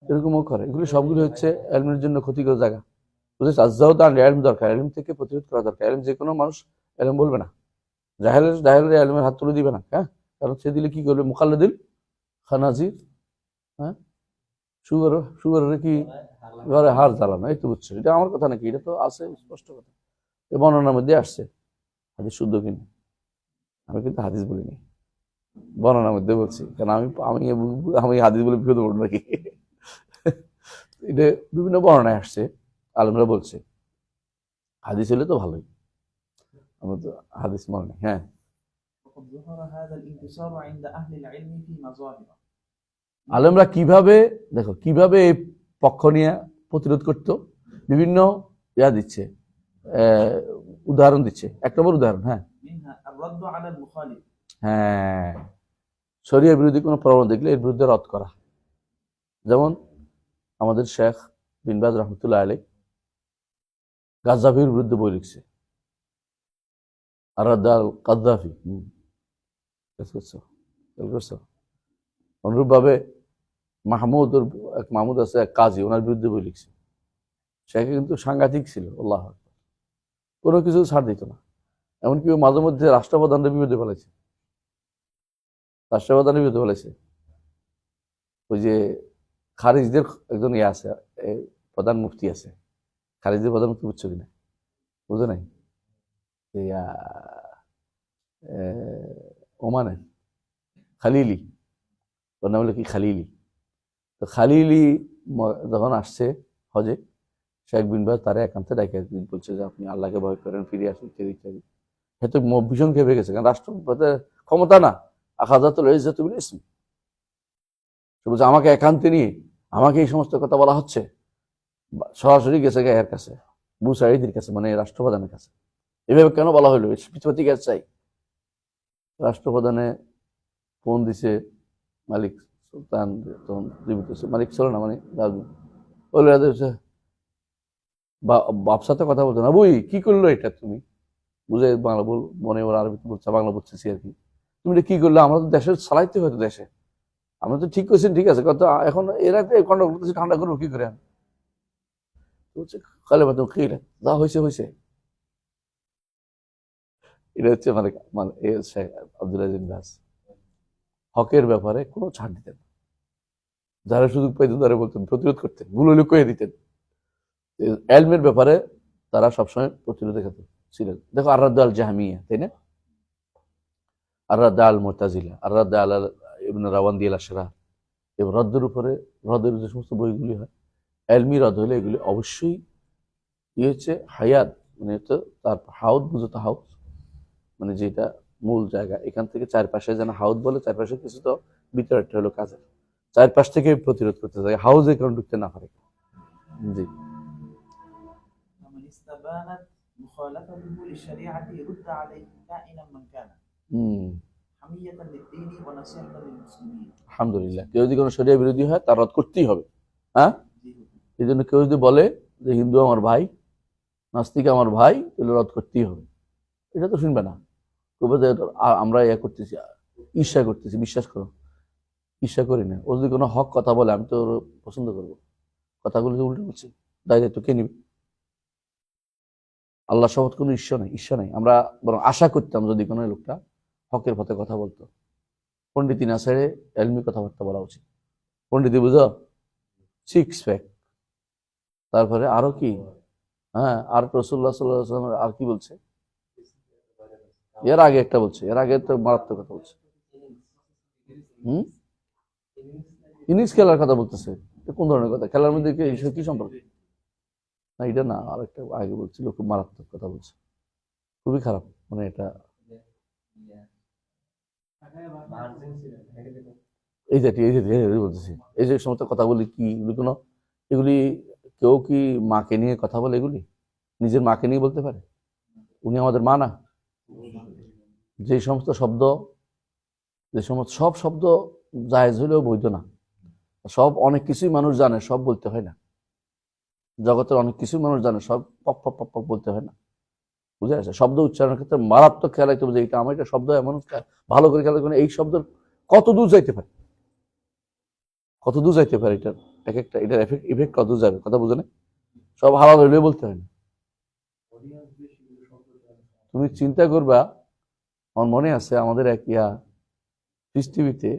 এরকমও করে। এগুলি সবগুলি হচ্ছে এলমের জন্য ক্ষতিকর জায়গা। বুঝেছ? আজ্জাউদ্দান এলম দরকার, এলম থেকে প্রতিরোধ করা দরকার। এলম যে কোনো মানুষ এলম বলবে না, জাহেলের এলমের হাত তুলে দিবে না। হ্যাঁ, কারণ সে দিলে কি করবে? মুখাল্লাদিল খানাজির, হ্যাঁ, সুগারের কি ঘরে হার জ্বালানো। এই তো বুঝছো, এটা আমার কথা নাকি? এটা তো আছে স্পষ্ট কথা, এই বর্ণনার মধ্যে আসছে। হাদিস শুদ্ধ কিনা আমি কিন্তু হাদিস বলিনি, বর্ণনার মধ্যে বলছি, কারণ আমি আমি আমি হাদিস বলে বিপদ পড়ব নাকি? এটা বিভিন্ন বর্ণনায় আসছে, আলেমরা বলছে। হাদিস হলে তো ভালোই, আমরা তো হাদিস মনে নেই। হ্যাঁ, وقد ظهر هذا الانتصار عند أهل العلم في مظاهر আলেমরা কিভাবে, দেখো কিভাবে এই পক্ষ নিয়ে প্রতিরোধ করতো, বিভিন্ন দিচ্ছে, উদাহরণ দিচ্ছে। 1 নম্বর উদাহরণ, হ্যাঁ منها الرد على المخالف হ্যাঁ, শরীয়ত বিরোধী কোনো প্রবণতা দেখলে এর বিরুদ্ধে রদ করা। যেমন আমাদের শেখ বিন বাজ রহমতুল্লাহ আলাইহি গাজ্জাফির বিরুদ্ধে বই লিখছে, আর-রাদ্দ-আল গাজ্জাফি। অনুরূপভাবে এক মাহমুদ আছে, এক কাজী, ওনার বিরুদ্ধে বই লিখছে। শেখ কিন্তু সাংঘাতিক ছিল, আল্লাহ আকবার, কোনো কিছু ছাড় দিত না। এমনকি মাঝে মধ্যে রাষ্ট্রপ্রধানের বিরুদ্ধে বলেছে, ওই যে খারিজদের একজন ইয়ে আছে, প্রধান মুফতি আছে, খারিজদের প্রধান মুফতি, বুঝছো কিনা? বুঝো নাই? ওমানের খালিলি, ওর নাম হলো কি খালিলি। তো খালিলি যখন আসছে হজে, শেখ বিন বাজ তারা একান্তে ডাকে একদিন বলছে যে আপনি আল্লাহকে ভয় করেন, ফিরে আসুন ইত্যাদি ইত্যাদি। হয়তো ভীষণ খেপে গেছে, কারণ রাষ্ট্রপতির ক্ষমতা না, আখাযাতুল ইজ্জাতু বিল ইসম। সে বলছে আমাকে একান্তে নিয়ে আমাকে এই সমস্ত কথা বলা হচ্ছে। সরাসরি গেছে এর কাছে, বুসাইদির কাছে, মানে রাষ্ট্রপ্রধানের কাছে। এভাবে কেন বলা হলো? প্রতিকার চাই। রাষ্ট্রপ্রধানে ফোন দিছে মালিক সুলতান, তখন মালিক ছিল না, মানে বলে বাপসাতে কথা বলতো না, বই কি করলো এটা তুমি? বুঝে বাংলা বল, মনে ওরা আরবি বলছে, বাংলা বলতেছি আর কি। তুমি এটা কি করলে? আমরা তো দেশের চালাইতে হয়তো দেশে, আমরা তো ঠিক করছেন, ঠিক আছে, কত এখন এরা কন্ট্রোল করতেছে, ঠান্ডা করবো কি করে? বলছে খালে বাদ খেয়ে যা হয়েছে হয়েছে। এটা হচ্ছে মানে মানে আব্দুল আজিজ বাস হকের ব্যাপারে কোনো ছাড় দিতেন না। যারা সুযোগ পাইতেন তারা বলতেন, প্রতিরোধ করতেন, ভুল হলে কয়ে দিতেন। এলমের ব্যাপারে তারা সবসময় প্রতিরোধে ছিলেন। দেখো আর-রাদ্দ আল জাহমিয়া, তাই না? আর-রাদ্দ আল মুতাজিলা, আর-রাদ্দ আল ইবনে রাওয়ান্দি আল আশরা, এবং রদ্দের উপরে, রদের যে সমস্ত বইগুলি হয় এলমি রদ হলে এগুলি অবশ্যই কি হচ্ছে হায়াত, মানে তো তার হাউদ, বুঝো তো হাউদ মানে যেটা মূল জায়গা, এখান থেকে চারপাশে যেন হাউদ বলে, চারপাশে কিছু তো ভিতরে একটা হলো কাজের, চারপাশ থেকে প্রতিরোধ করতে চাই, হাউজে কারণ ঢুকতে না পারে। জি, فمن استبانت مخالفته للشريعة رد عليه كائنا من كان حمية للدين ونصيحة للمسلمين। আলহামদুলিল্লাহ, কেউ যদি কোনো শরিয়া বিরোধী হয় তার রদ করতেই হবে। হ্যাঁ, এই জন্য কেউ যদি বলে যে হিন্দু আমার ভাই, নাস্তিক আমার ভাই, তাহলে রদ করতেই হবে। এটা তো শুনবে না, আমরা ইয়া করতেছি, ঈর্ষা করতেছি। বিশ্বাস করো, ঈর্ষা করি না। ও যদি কোনো হক কথা বলে আমি তো ওর পছন্দ করবো। কথাগুলো যে উল্টো বলছি, দায়িত্ব কে নিবে? আল্লাহ শপথ, কোনো ঈর্ষা নাই। আমরা বরং আশা করতাম যদি কোনো লোকটা হকের পথে কথা বলতো। পণ্ডিতি না ছেড়ে এলমি কথাবার্তা বলা উচিত। পণ্ডিতি বুঝো, 6 প্যাক, তারপরে আরো কি, হ্যাঁ, আর রাসূলুল্লাহ সাল্লাল্লাহু আলাইহি ওয়াসাল্লাম আর কি বলছে? এর আগে একটা বলছে, এর আগে তো মারাত্মক কথা বলছে। ইনিংস খেলার কথা বলতেছে। কোন ধরনের কথা? খেলার মধ্যে কি সম্পর্ক? না এটা না, আর একটা আগে বলছিল, খুব মারাত্মক কথা বলছে, খুবই খারাপ, মানে এটা এই যে বলতেছি, এই যে সমস্ত কথাগুলি কি কোনো, এগুলি কেউ কি মাকে নিয়ে কথা বলে? এগুলি নিজের মাকে নিয়ে বলতে পারে? উনি আমাদের মা না? যে সমস্ত শব্দ, যে সমস্ত সব শব্দ জায়েজ হলেও বৈধ না। সব অনেক কিছুই মানুষ জানে, সব বলতে হয় না। জগতের অনেক কিছুই মানুষ জানে, সব পপ পপ পপ পপ বলতে হয় না। বুঝে আসে? শব্দ উচ্চারণের ক্ষেত্রে মারাত্মক খেয়াল রাখতে হবে যে এটা আমার একটা শব্দ, এমন ভালো করে খেয়াল রাখবেন এই শব্দ কত দূর যাইতে পারে, কত দূর যাইতে পারে, এটার এক একটা এটার ইফেক্ট কত দূর যাবে, কথা বুঝে না? সব হালাল হইলে বলতে হয় না। তুমি চিন্তা করবা, আমার মনে আছে আমাদের এক পিস টিভিতে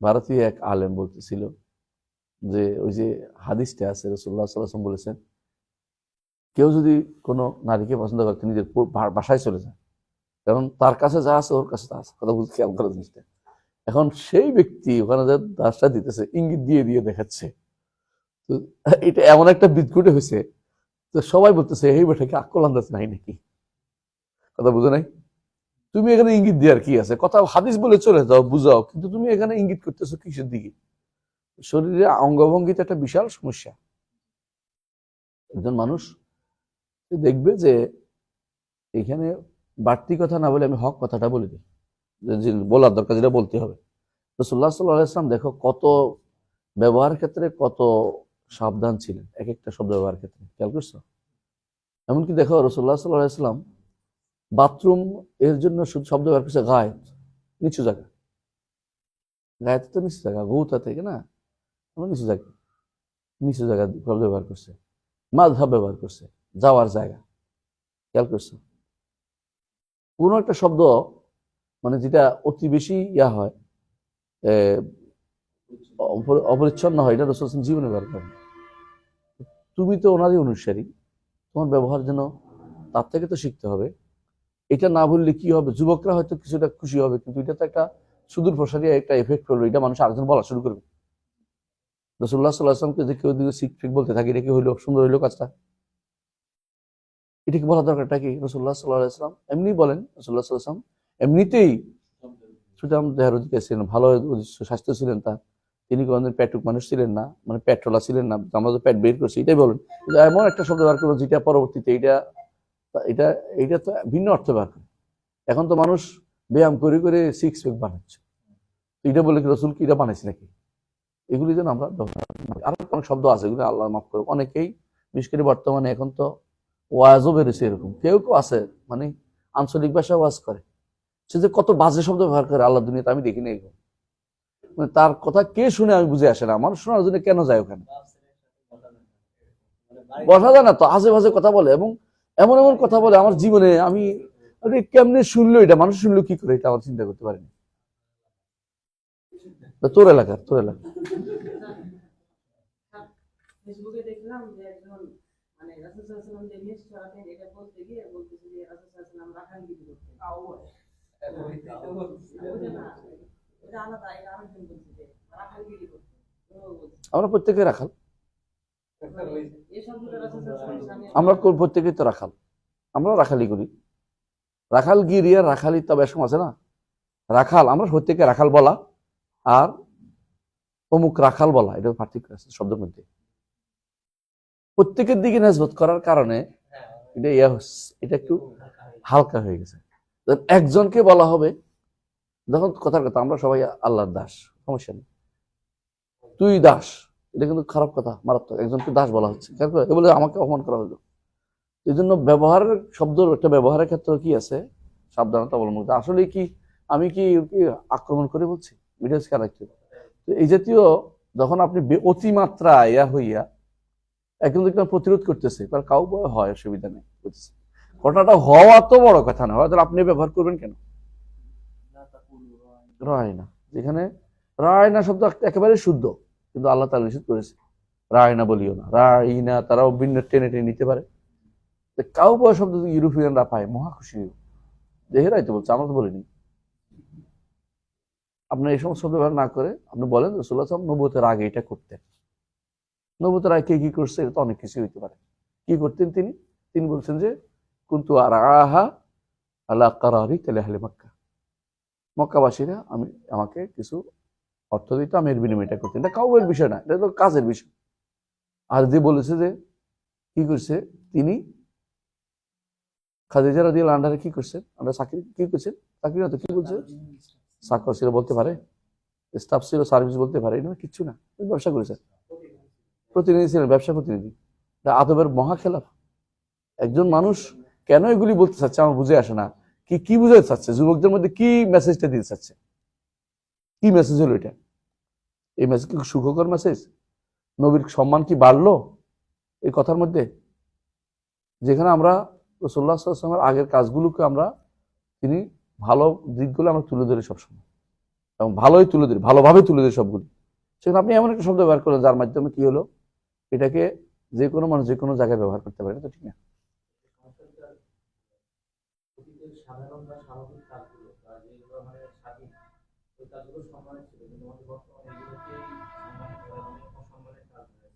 ভারতীয় এক আলেম বলতেছিল যে ওই যে হাদিসটা আছে, রাসূলুল্লাহ সাল্লাল্লাহু আলাইহি ওয়াসাল্লাম বলেছেন কেউ যদি কোনো নারীকে পছন্দ করে নিজের বাসায় চলে যায়, কারণ তার কাছে যা আছে ওর কাছে তা আছে, কথা বুঝতে খেয়াল করা জিনিসটা। এখন সেই ব্যক্তি ওখানে যে দাসটা দিতেছে ইঙ্গিত দিয়ে দিয়ে দেখাচ্ছে, তো এটা এমন একটা বিদঘুটে হয়েছে, তো সবাই বলতেছে এই বেটাকে আকল আন্দাজ নাই নাকি, কথা বুঝো নাই? তুমি এখানে ইঙ্গিত দেওয়ার কি আছে, কথা হাদিস বলে চলে যাও, বুঝাও, কিন্তু তুমি এখানে ইঙ্গিত করতেছো কিসের দিকে? শরীরে অঙ্গভঙ্গিতে একটা বিশাল সমস্যা। একজন মানুষ দেখবে যে এখানে বাড়তি কথা না বলে আমি হক কথাটা বলে দিই, যে বলার দরকার যেটা বলতে হবে। রাসূলুল্লাহ সাল্লাল্লাহু আলাইহি ওয়াসাল্লাম দেখো কত ব্যবহারের ক্ষেত্রে কত সাবধান ছিলেন, এক একটা শব্দ ব্যবহারের ক্ষেত্রে, খেয়াল করছো? এমনকি দেখো রাসূলুল্লাহ সাল্লাল্লাহু আলাইহি ওয়াসাল্লাম বাথরুম এর জন্য শুধু শব্দ ব্যবহার করছে গায়েত, নিচু জায়গা। গায়েত তো নিচু জায়গা, গৌতা থেকে না, নিচু জায়গা, নিচু জায়গা শব্দ ব্যবহার করছে। মাযহাব ব্যবহার করছে, যাওয়ার জায়গা, খেয়াল করছো? কোনো একটা শব্দ মানে যেটা অতি বেশি হয়, অপরিচ্ছন্ন হয়, এটা রাসূল জীবনে ব্যবহার করেন। তুমি তো ওনারই অনুসারী, তোমার ব্যবহার যেন তার থেকে তো শিখতে হবে। এটা না বললে কি হবে, যুবকরা হয়তো কিছুটা খুশি হবে, কিন্তু এটা তো একটা সুদূর প্রসারী একটা এফেক্ট করবে, এটা মানুষ আরেকজন বলা শুরু করবে। রাসূলুল্লাহ সাল্লাল্লাহু আলাইহি ওয়াসাল্লামকে যে কেউ দিকে শিখ বলতে থাকে, এটা কি হইলো, সুন্দর হইলো কাজটা? এটা কি বলা দরকারটা কি? রাসূলুল্লাহ সাল্লাল্লাহু আলাইহি ওয়াসাল্লাম এমনি বলেন, রাসূলুল্লাহ সাল্লাল্লাহু আলাইহি ওয়াসাল্লাম এমনিতেই সুঠাম দেহের অধিকারী ছিলেন, ভালো স্বাস্থ্য ছিলেন তার, তিনি কোনদিন পেটুক মানুষ ছিলেন না, মানে পেট্রোলা ছিলেন না, আমরা তো পেট বের করছি এটাই বলেন। এমন একটা শব্দ ব্যবহার করবো যেটা পরবর্তীতে এটা এটা এটা তো ভিন্ন অর্থ ব্যবহার করে। এখন তো মানুষ ব্যায়াম করে করে সিক্স প্যাক বানাচ্ছে, এটা বলে কি রাসূল কি এটা বানাইছে নাকি? এগুলি যেন আমরা আরো অনেক শব্দ আছে, এগুলো আল্লাহ মাফ করুক। অনেকেই বিশেষ করে বর্তমানে এখন তো ওয়াজও বেড়েছে, এরকম কেউ কেউ আছে মানে আঞ্চলিক ভাষা ওয়াজ করে, সে যে কত বাজে শব্দ ব্যবহার করে আল্লাহ দুনিয়াতে আমি দেখিনি এরকম। মানে তার কথা কে শুনে আমি বুঝে আসে না, মানুষ শোনার জন্য কেন যায় ওখানে? বসা যায় না তো, আজে বাজে কথা বলে, এবং এমন এমন কথা বলে আমার জীবনে আমি কেমনে শুনলো, এটা মানুষ শুনলো কি করে, এটা আমার চিন্তা করতে পারিনি। তোর এলাকার ফেসবুকে দেখলাম যে একজন মানে রাসূল সাল্লাল্লাহু আলাইহি ওয়াসাল্লাম যে নিয়ে চড়াতেন, এটা বলতে গিয়ে বলতেছে যে রাসূল সাল্লাল্লাহু আলাইহি ওয়াসাল্লাম রাখালগিরি করতেন। এটা আলাদা, এটা আরেকজন বলছে যে রাখালগিরি করতেন। আমরা প্রত্যেকে রাখাল, এই শব্দটা রাসূল সাল্লাল্লাহু আলাইহি ওয়াসাল্লাম আমরা প্রত্যেকেই তো রাখাল, আমরা রাখালি করি। রাখালগিরি আর রাখালি তবে এরকম আছে না, রাখাল আমরা প্রত্যেকে রাখাল বলা আর অমুক রাখাল বলা, এটা পার্থক্য আছে শব্দের মধ্যে। প্রত্যেকের দিকে নেসবত করার কারণে এটা এটা একটু হালকা হয়ে গেছে। একজনকে বলা হবে, যখন কথার কথা আমরা সবাই আল্লাহর দাস, সমস্যা নেই, তুই দাস, এটা কিন্তু খারাপ কথা, মারাত্মক। একজনকে দাস বলা হচ্ছে, বলে আমাকে অপমান করা হলো। এই জন্য ব্যবহারের শব্দ একটা ব্যবহারের ক্ষেত্রে কি আছে সাবধানতা অবলম্বন। আসলে কি আমি কি আক্রমণ করে বলছি, এটা হচ্ছে ক্যারেক্টার। তো এই জাতীয় যখন আপনি অতিমাত্রা হইয়া একদম দেখলাম প্রতিরোধ করতেছে, কারণ কাউ হয় অসুবিধা নেই, বুঝছে? ঘটনাটা হওয়া তো বড় কথা না, হয়তো আপনি ব্যবহার করবেন কেন রায়না, যেখানে রায়না শব্দ একেবারে শুদ্ধ, কিন্তু আল্লাহ তাআলা নিষেধ করেছে রায়না বলিও না। রায়না তারাও ভিন্ন টেনে টেনে নিতে পারে। কাউ বয় শব্দ ইউরোপিয়ানরা পায়, মহা খুশি, দেহেরাই তো বলছে, আমরা তো বলিনি। আপনি এই সমস্ত শব্দ ব্যবহার না করে আপনি বলেন রাসূলুল্লাহ সাল্লাল্লাহু আলাইহি ওয়াসাল্লাম নবুয়তের আগে এটা করতেন। নবুয়তের আগে কে কি করছে, এটা তো অনেক কিছু হইতে পারে। কি করতেন তিনি বলছেন যে কুনতু আরাহা আলা কারারি আহলি মক্কা, মক্কাবাসীরা আমাকে কিছু অর্থ দিত, আমি এর বিনিময়টা করতেন। এটা কাউয়ের বিষয় না, এটা তো কাজের বিষয়। আর যে বলেছে যে কি করছে, তিনি খাদিজা রাদিয়াল্লাহু আনহার কি করছেন, আমরা চাকরি কি করছেন, চাকরি না তো কি বলছে, চাকর ছিল বলতে পারে, স্টাফ ছিল, সার্ভিস বলতে পারে, এটা কিচ্ছু না, ব্যবসা করেছেন, প্রতিনিধি ছিলেন, ব্যবসা প্রতিনিধি। এটা আদবের মহা খেলাফ। একজন মানুষ কেন এগুলি বলতে চাচ্ছে আমার বুঝে আসে না। কি বুঝাতে চাচ্ছে, যুবকদের মধ্যে কি মেসেজটা দিতে চাচ্ছে, কি মেসেজ হলো এটা? এই মেসেজ কি সুখকর মেসেজ? নবীর সম্মান কি বাড়লো এই কথার মধ্যে? যেখানে আমরা রাসূলুল্লাহ সাল্লাল্লাহু আলাইহি ওয়াসাল্লামের আগের কাজগুলোকে আমরা, তিনি ভালো দিকগুলো আমরা তুলে ধরি সবসময়, এবং ভালোই তুলে ধরি, ভালোভাবে তুলে ধরি সবগুলি। সেখানে আপনি এমন একটা শব্দ ব্যবহার করলেন যার মাধ্যমে কি হলো, এটাকে যে কোনো মানুষ যে কোনো জায়গায় ব্যবহার করতে পারে, এটা তো ঠিক না। সাধারণ বা স্বাভাবিক কাজগুলো বা যেগুলো মানে স্বাধীন, ওই কাজগুলো সম্মানের ছিল, কিন্তু আমাদের বর্তমানে এগুলোকেই সম্মানিত করা অনেক অসম্মানের কাজ হয়েছে।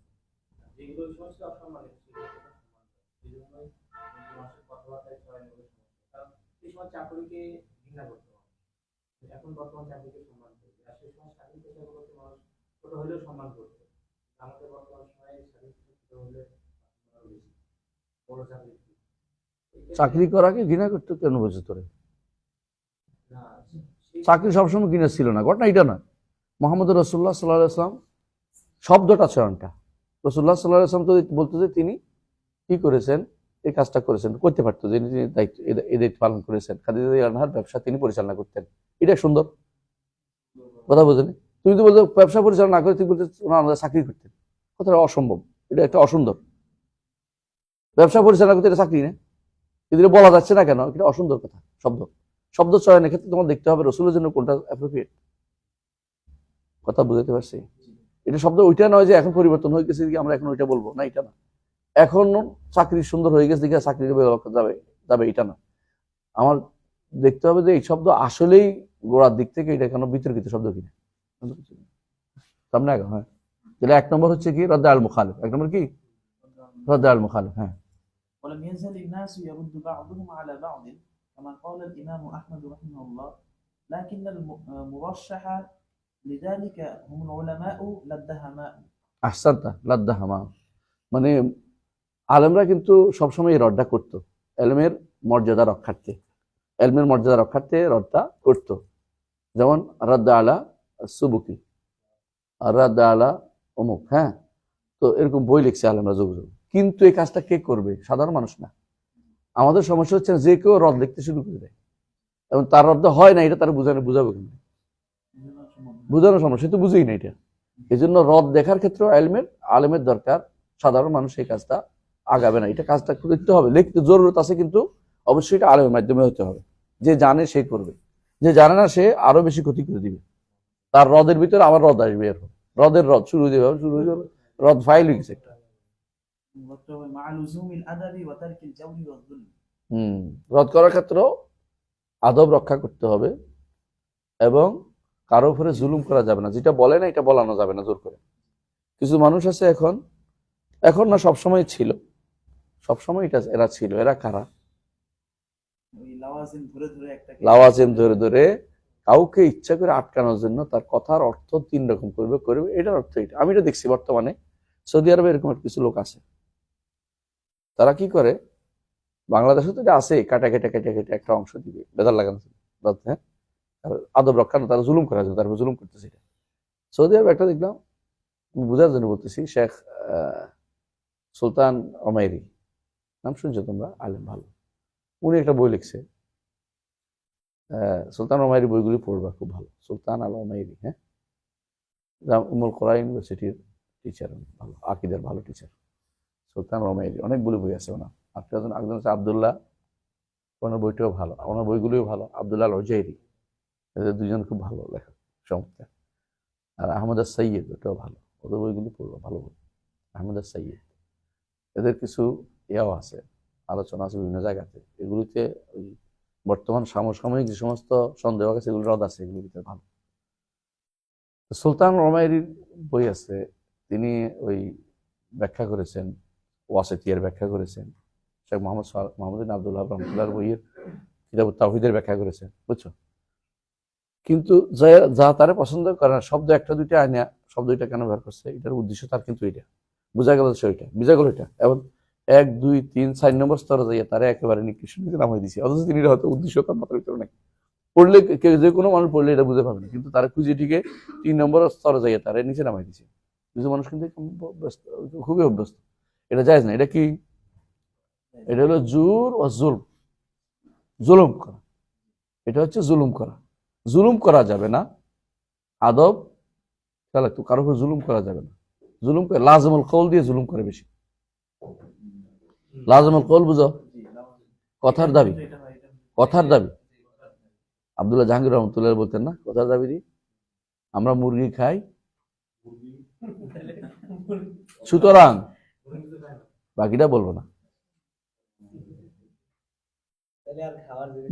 যেগুলো ওই সমস্ত অসম্মানিত সেগুলোকে সম্মান করে। এই জন্যই কিন্তু মানুষের কথাবার্তায় চয়ন করে সমস্যা, কারণ এই সময় চাকরিকে ঘৃণা করতে হবে, এখন বর্তমান চাকরিকে সম্মান করবে। আর সেই সময় স্বাধীন পেশাগুলোকে মানুষ ছোট হলেও সম্মান করবে। আমাদের বর্তমান সময়ে স্বাধীন পেশা ছোট হলে বেশি বড় চাকরি চাকরি করাকে ঘৃণা করতে কেন বলছে তোরে? না, চাকরি সবসময় ঘৃণা ছিল না, ঘটনা এটা না। মোহাম্মদ রাসূলুল্লাহ সাল্লাল্লাহু আলাইহি ওয়াসাল্লাম শব্দটা চয়নটা, রাসূলুল্লাহ সাল্লাল্লাহু আলাইহি ওয়াসাল্লাম তো বলতো যে তিনি কি করেছেন, এই কাজটা করেছেন, করতে পারতো, যে তিনি দায়িত্ব এই দায়িত্ব পালন করেছেন, খাদিজা রাদিয়াল্লাহু আনহার ব্যবসা তিনি পরিচালনা করতেন। এটা সুন্দর কথা, বোঝেনি? তুমি তো বলছো ব্যবসা পরিচালনা না করে তুমি বলতে ওনারা চাকরি করতেন, কথাটা অসম্ভব, এটা একটা অসুন্দর। ব্যবসা পরিচালনা করতে এটা চাকরি না, কিন্তু এটা বলা যাচ্ছে না কেন? এটা অসুন্দর কথা। শব্দ চয়নের ক্ষেত্রে তোমার দেখতে হবে রাসূলের জন্য কোনটা অ্যাপ্রোপ্রিয়েট। কথা বুঝাতে পারছি? এটা শব্দ ওইটা নয় যে এখন পরিবর্তন হয়ে গেছে আমরা এখন ওইটা বলবো না, এটা না। এখন চাকরি সুন্দর হয়ে গেছে দিকে চাকরি যাবে এটা না। আমার দেখতে হবে যে এই শব্দ আসলেই গোড়ার দিক থেকে এটা কেন বিতর্কিত শব্দ কিনা। সামনে আগে, হ্যাঁ, তাহলে 1 নম্বর হচ্ছে কি রদ্দ আল মুখালিফ। 1 নম্বর কি রদ্দ আল মুখালিফ। হ্যাঁ, ولم يزل الناس يرد بعضهم على بعض كما قال الإمام أحمد رحمه الله، لكن المرشح لذلك هم العلماء لا الدهماء। আহসানতা লাদ্দাহামা, মানে আলেমরা কিন্তু সবসময় এই রডটা করতো এলমের মর্যাদা রক্ষার্থে, এলমের মর্যাদা রক্ষার্থে রডটা করতো। যেমন রাদ্দা আলা সুবুকি, রাদ্দা আলা অমুক, হ্যাঁ, তো এরকম বই লিখছে আলেমরা যুগ যুগ। কিন্তু এই কাজটা কে করবে? সাধারণ মানুষ না। আমাদের সমস্যা হচ্ছে যে কেউ রদ লিখতে শুরু করে দেয় এবং তার রদ হয় না, এটা তারা বুঝাবো কিন্তু বোঝানোর সমস্যা, সে তো বুঝেই না এটা। এই জন্য রদ দেখার ক্ষেত্রে আলেমের দরকার, সাধারণ মানুষ এই কাজটা আগাবে না। এটা কাজটা লিখতে হবে, লিখতে জরুরত আছে, কিন্তু অবশ্যই এটা আলেমের মাধ্যমে হতে হবে। যে জানে সে করবে, যে জানে না সে আরো বেশি ক্ষতি করে দিবে। তার রদের ভিতরে আবার রদ আসবে, এরকম রদের রদ শুরু হয়ে যাবে, রদ ফাইল হয়ে গেছে একটা। مع لزوم الأدب وترك الجور والظلم। রদ করার ক্ষেত্রেও আদব রক্ষা করতে হবে এবং কারো উপরে জুলুম করা যাবে না, যেটা বলে না এটা বলানো যাবে না জোর করে। কিছু মানুষ আছে এখন না, সবসময় ছিল, সবসময় এরা ছিল। এরা কারা? লাওয়াজিম ধরে ধরে কাউকে ইচ্ছা করে আটকানোর জন্য তার কথার অর্থ 3 রকম করবে, এটার অর্থ এটা। আমি এটা দেখছি বর্তমানে সৌদি আরবে এরকম কিছু লোক আছে, তারা কি করে, বাংলাদেশে তো এটা আছে, কাটা একটা অংশ দিবে, বেদার লাগানো, হ্যাঁ, আদব রক্ষা না, তারা জুলুম করার জন্য, তারপর জুলুম করতেছে। এটা সৌদি আরবে একটা দেখলাম, বোঝার জন্য বলতেছি, শেখ সুলতান ওমাইরি, নাম শুনছো তোমরা, আলেম ভালো, উনি একটা বই লিখছে, সুলতান ওমাইরি বইগুলি পড়বা, খুব ভালো। সুলতান আল ওমাইরি, হ্যাঁ, উম্মুল কোরা ইউনিভার্সিটির টিচার, ভালো আকিদের ভালো টিচার সুলতান ওমাইরি। অনেকগুলি বই আছে ওনার। একজন হচ্ছে আবদুল্লাহ, ওনার বইটাও ভালো, ওনার বইগুলিও ভালো। আবদুল্লাহ আল উজাইরি, এদের দুজন খুব ভালো লেখক, চমৎকার। আর আহমদ সৈয়দ, ওটাও ভালো, ওদের বইগুলি পড়বো, ভালো বই। আহমদ সৈয়দ, এদের কিছু ইয়াও আছে, আলোচনা আছে বিভিন্ন জায়গাতে, এগুলিতে ওই বর্তমান সমসাময়িক যে সমস্ত সন্দেহ আছে এগুলো রদ আছে, এগুলির ভিতরে ভালো। সুলতান ওমাইরির বই আছে, তিনি ওই ব্যাখ্যা করেছেন, ওয়াসিতিয়ার ব্যাখ্যা করেছেন, শেখ মোহাম্মদ বিন আব্দুল্লাহ রহমতুল্লাহর বইয়ের কিতাব তাওহীদের ব্যাখ্যা করেছেন, বুঝছো? কিন্তু যা তারা পছন্দ করে না, শব্দ একটা দুইটা আইনা, শব্দ এটা কেন ব্যবহার করছে, এটার উদ্দেশ্য তার কিন্তু এটা বোঝা গেল, বোঝা গেল এটা। এবং 1, 2, 3, 4 নম্বর স্তরে যাইয়া তারা একেবারে নিকৃষ্ট নামাই দিছে, অথচ তিনি হয়তো উদ্দেশ্য তার মাথার ভিতরে নাই। পড়লে যে কোনো মানুষ পড়লে এটা বুঝতে পারবে না, কিন্তু তারা খুঁজে ঠিকে 3 নম্বর স্তরে যাইয়ে তারা নিচে নামাই দিচ্ছে। কিছু মানুষ কিন্তু ব্যস্ত, খুবই অভ্যস্ত। এটা জায়েজ না। এটা কি? এটা হলো জুর ও জুলম, জুলুম করা। এটা হচ্ছে জুলুম করা। জুলুম করা যাবে না, আদব খেয়াল রাখতে, কারোর উপর জুলুম করা যাবে না। জুলুম করে লাজমুল কৌল দিয়ে জুলুম করে বেশি। লাজমুল কৌল বুঝো? কথার দাবি, কথার দাবি। আব্দুল্লাহ জাহাঙ্গীর রহমতুল্লাহ বলতেন না, কথার দাবি দিই আমরা মুরগি খাই, সুতরাং বাকিটা বলবো না।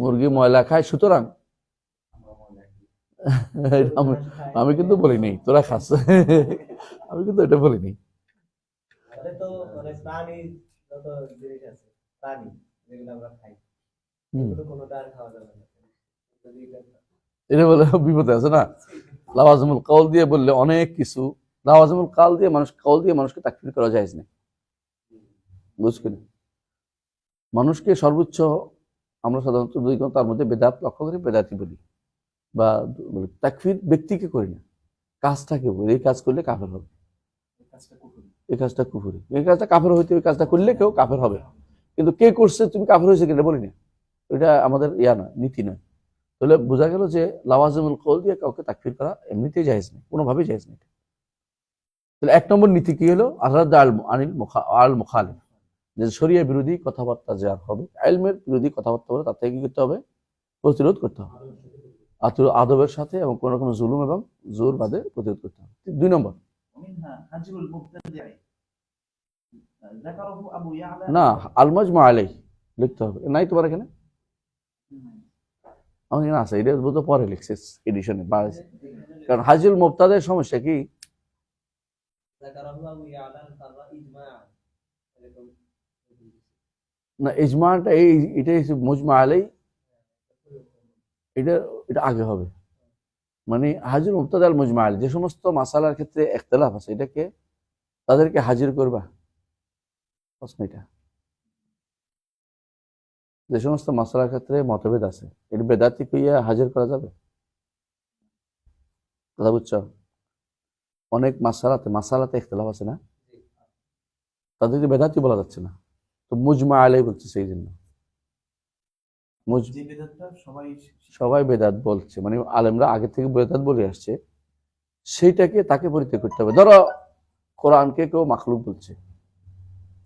মুরগি ময়লা খায়, সুতরাং আমি কিন্তু বলি নেই, তোরা খাস। আমি কিন্তু এটা বলি নেই। এটা বলে বিপদে আছে না। লাওয়াজিমুল কাউল দিয়ে বললে অনেক কিছু, লাওয়াজিমুল কাউল দিয়ে মানুষকে তাকফির করা যায় না, বুঝছেন? মানুষকে সর্বোচ্চ আমরা সাধারণত দুই গুণ, তার মধ্যে বেদাত লক্ষ্য করি, বেদাতি বলি বা তাকফির ব্যক্তিকে করি না, কাজটাকে বলি। এই কাজ করলে কাফের হবে, এই কাজটা কুফরি, এই কাজটা কাফের হইতে, ওই কাজটা করলে কেউ কাফের হবে। কিন্তু কে করছে তুমি কাফের হয়েছে কিনা বলি না, এটা আমাদের ইয়া না, নীতি নয়। তাহলে বোঝা গেল যে লাওয়াজিমুল কওল দিয়ে কাউকে তাকফির করা এমনিতেই জায়েজ নেই, কোনোভাবেই জায়েজ নেই। তাহলে 1 নম্বর নীতি কি হলো? আল মুখালিফ, যে শরিয়া বিরোধী কথাবার্তা যার হবে, ইলমের বিরোধী কথাবার্তা হবে, তার থেকে কি করতে হবে? প্রতিরোধ করতে হবে, আদবের সাথে, এবং কোন রকম জুলুম এবং জোর বাদে প্রতিরোধ করতে হবে। 2 নম্বর না, আল মাজমু আলাইহি লিখতে হবে, নাই তোমার এখানে? আমার এখানে আছে, এটা তো পরে লিখছিস এডিশনে। কারণ হাজিরুল মুবতাদের সমস্যা কি? না, ইজমাটা এটাই মুজমা আলাইহি, এটা আগে হবে। মানে হাজির মুবতাদা আল মুজমা আলাইহি, যে সমস্ত মাসালার ক্ষেত্রে ইখতিলাফ আছে, এটাকে তাদেরকে হাজির করবা, প্রশ্ন এটা। যে সমস্ত মাসালার ক্ষেত্রে মতভেদ আছে, এটা বেদাতি কইয়া হাজির করা যাবে? কথা বুঝছো? অনেক মাসালাতে ইখতিলাফ আছে না, তাদেরকে বেদাতি বলা যাচ্ছে না, তো মুজমা আলাইহি বলছে। সেই জন্য সবাই বেদাত বলছে, মানে আলেমরা আগে থেকে বেদাত বলে আসছে, সেইটাকে তাকে পরিত্যাগ করতে হবে। ধরো কোরআনকে কেউ মাখলুক বলছে,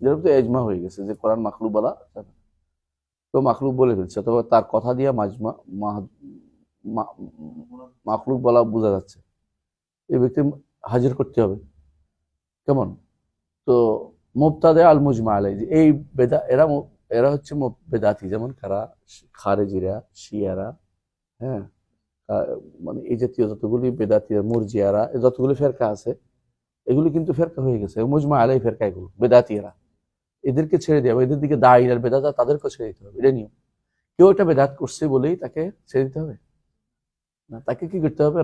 যেরকম তো এজমা হয়ে গেছে যে কোরআন মাখলুক বলা যাবে, কেউ মাখলুক বলে ফেলছে, অথবা তার কথা দিয়ে মাখলুক বলা বোঝা যাচ্ছে, এই ব্যক্তি হাজির করতে হবে। কেমন? তো মুবতাদা আল মুজমা আলাইহি, এই বেদা, এরা হচ্ছে বেদাতি। যেমন কারা? খারেজিরা, শিয়ারা, হ্যাঁ, মানে এই জাতীয় যতগুলি বেদাতি, মুরজিয়ারা, যতগুলি ফেরকা আছে, এগুলি কিন্তু ফেরকা হয়ে গেছে, মুজমা আলাইহি ফেরকা, এগুলো বেদাতিরা। এদেরকে ছেড়ে দেওয়া, এদের দিকে দায়ীর বেদাত, তাদেরকে ছেড়ে দিতে হবে, এটা নিয়ম। কেউ একটা বেদাত করছে বলেই তাকে ছেড়ে দিতে হবে না, তাকে কি করতে হবে?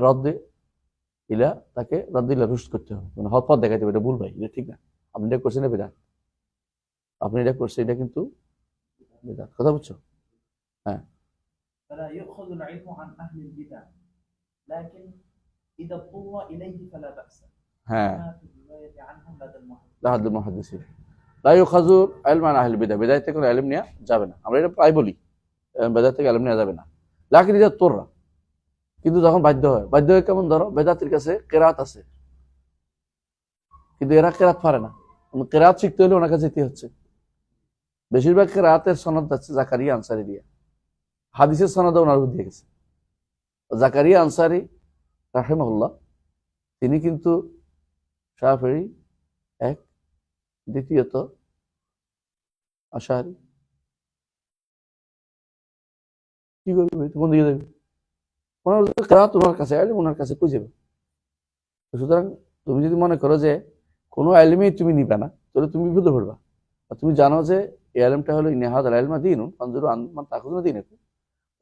তাকে রদ্দিলা রুস্ট করতে হবে, মানে হৎপথ দেখাতে হবে, এটা ভুল ভাই, এটা ঠিক না, আপনি এটা করছেন না বেদাত, আপনি এটা করছেন, এটা কিন্তু বেদাত। কথা বুঝছো? হ্যাঁ। فلا يؤخذ العلم عن أهل البدع لكن إذا اضطر إليه فلا بأس. হ্যাঁ, كما في الرواية عنهم لدى মুহাদ্দিসিন লা ইউখাযু ইলমান আহলি বিদআহ, বিদআহ থেকে কোনো ইলম নেওয়া যাবে না, আমরা এটা প্রায় বলি, বিদআহ থেকে ইলম নেওয়া যাবে না। লাকিন ইযা তুররা, কিন্তু যখন বাধ্য হয় কেমন? ধরো বেদাতির কাছে কেরাত আছে, কিন্তু এরা কেরাত পারে না, কেরাত শিখতে হলে ওনার কাছে যেতে হচ্ছে। বেশিরভাগ কেরাতের সনদ যাচ্ছে জাকারিয়া আনসারি দিয়ে, হাদিসের সনদ ওনার দিয়ে গেছে। জাকারিয়া আনসারি রাহিমাহুল্লাহ, তিনি কিন্তু শাফিঈ এক, দ্বিতীয়ত আশারি। কি করবে? কোন দিকে যাবে? ওনার কাছে ওনার কাছে কই যাবে? সুতরাং তুমি যদি মনে করো যে কোনো ইলমই তুমি নিবে না, তাহলে তুমি বিপদে পড়বা। আর তুমি জানো যে এই ইলমটা হলো ইনহাদাল ইলমা দীনুন ফানজুরু আম্মান তাখুযুনা দীনাকুম,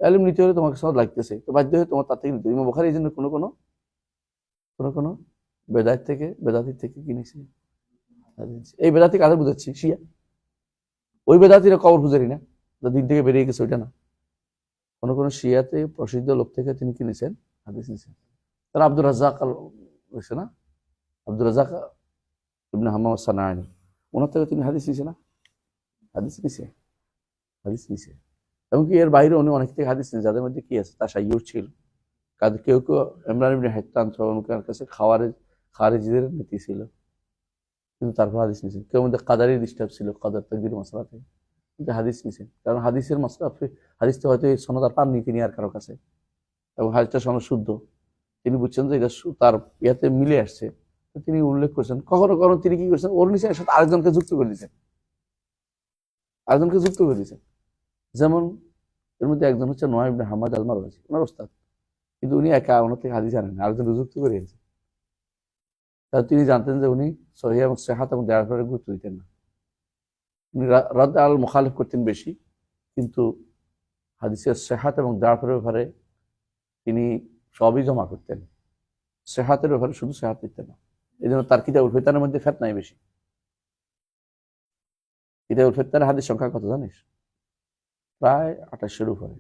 ইলম নিতে হলে তোমাকে সনদ লাগতেছে, তো বাধ্য হয়ে তোমার তার থেকে নিতে। ইমাম বুখারী এই জন্য কোনো বেদাতির থেকে কিনেছি। এই বেদাতি কাদের বুঝাচ্ছি? শিয়া। ওই বেদাতিরা কবর পূজারি না, দিন থেকে বেরিয়ে গেছে, ওইটা না। কোন শিয়াতে প্রসিদ্ধ লোক থেকে তিনি কি নিছেন? হাদিস নিছেন। তারা আব্দুর রাজ্জাক হয়েছে না, আব্দুর রাজ্জাক ইবনে হাম্মাম সানাআনী, ওনার থেকে তিনি হাদিস নিছে না? হাদিস নিছে, হাদিস নিছে। এমনকি এর বাইরে উনি অনেক থেকে হাদিস নিছে, যাদের মধ্যে কি আছে? তাশাইয়ুর ছিল, কাদের কেউ কেউ ইমরান ইবনে হাইতান ওনার কাছে খাওয়ারিজদের নীতি ছিল, কিন্তু তারপর হাদিস নিছেন। কেউ মধ্যে কাদারি ডিস্টার্ব ছিল, কাদার তাকদির মাসলাতে, কিন্তু হাদিস নিছেন। কারণ হাদিসের মাসলা, হাদিসটা হয়তো এই সনদ আর পাননি তিনি আর কারো কাছে, এবং হাদিসটা সনদ শুদ্ধ, তিনি বুঝছেন যে এটা তার ইয়াতে মিলে আসছে, তো তিনি উল্লেখ করছেন। কখনো কখনো তিনি কি করছেন, ওর নিচে সাথে আরেকজনকে যুক্ত করে দিয়েছেন, আরেকজনকে যুক্ত করে দিয়েছেন। যেমন এর মধ্যে একজন হচ্ছে নোয়াইম ইবনে হাম্মাদ আল মারওয়াজি, ওনার ওস্তাদ, কিন্তু উনি একা ওনার থেকে হাদিস জানেন, আরেকজন যুক্ত করে দিয়েছেন। তাহলে তিনি জানতেন যে উনি সহিহ এবং সিহাত এবং দেওয়ার পরে গুরুত্ব দিতেন না, উনি রাদ আল মুখালিফ করতেন বেশি, কিন্তু হাদিসের সিহাত এবং দেওয়ার ব্যাপারে তিনি সবই জমা করতেন। সিহাতের ব্যাপারে শুধু সিহাত দিতেন না। এই জন্য তার কিতাবুল ফিতানের মধ্যে ফিতনাই বেশি। কিতাবুল ফিতানের হাদিস সংখ্যা কত জানিস? প্রায় 2800-এর উপরে,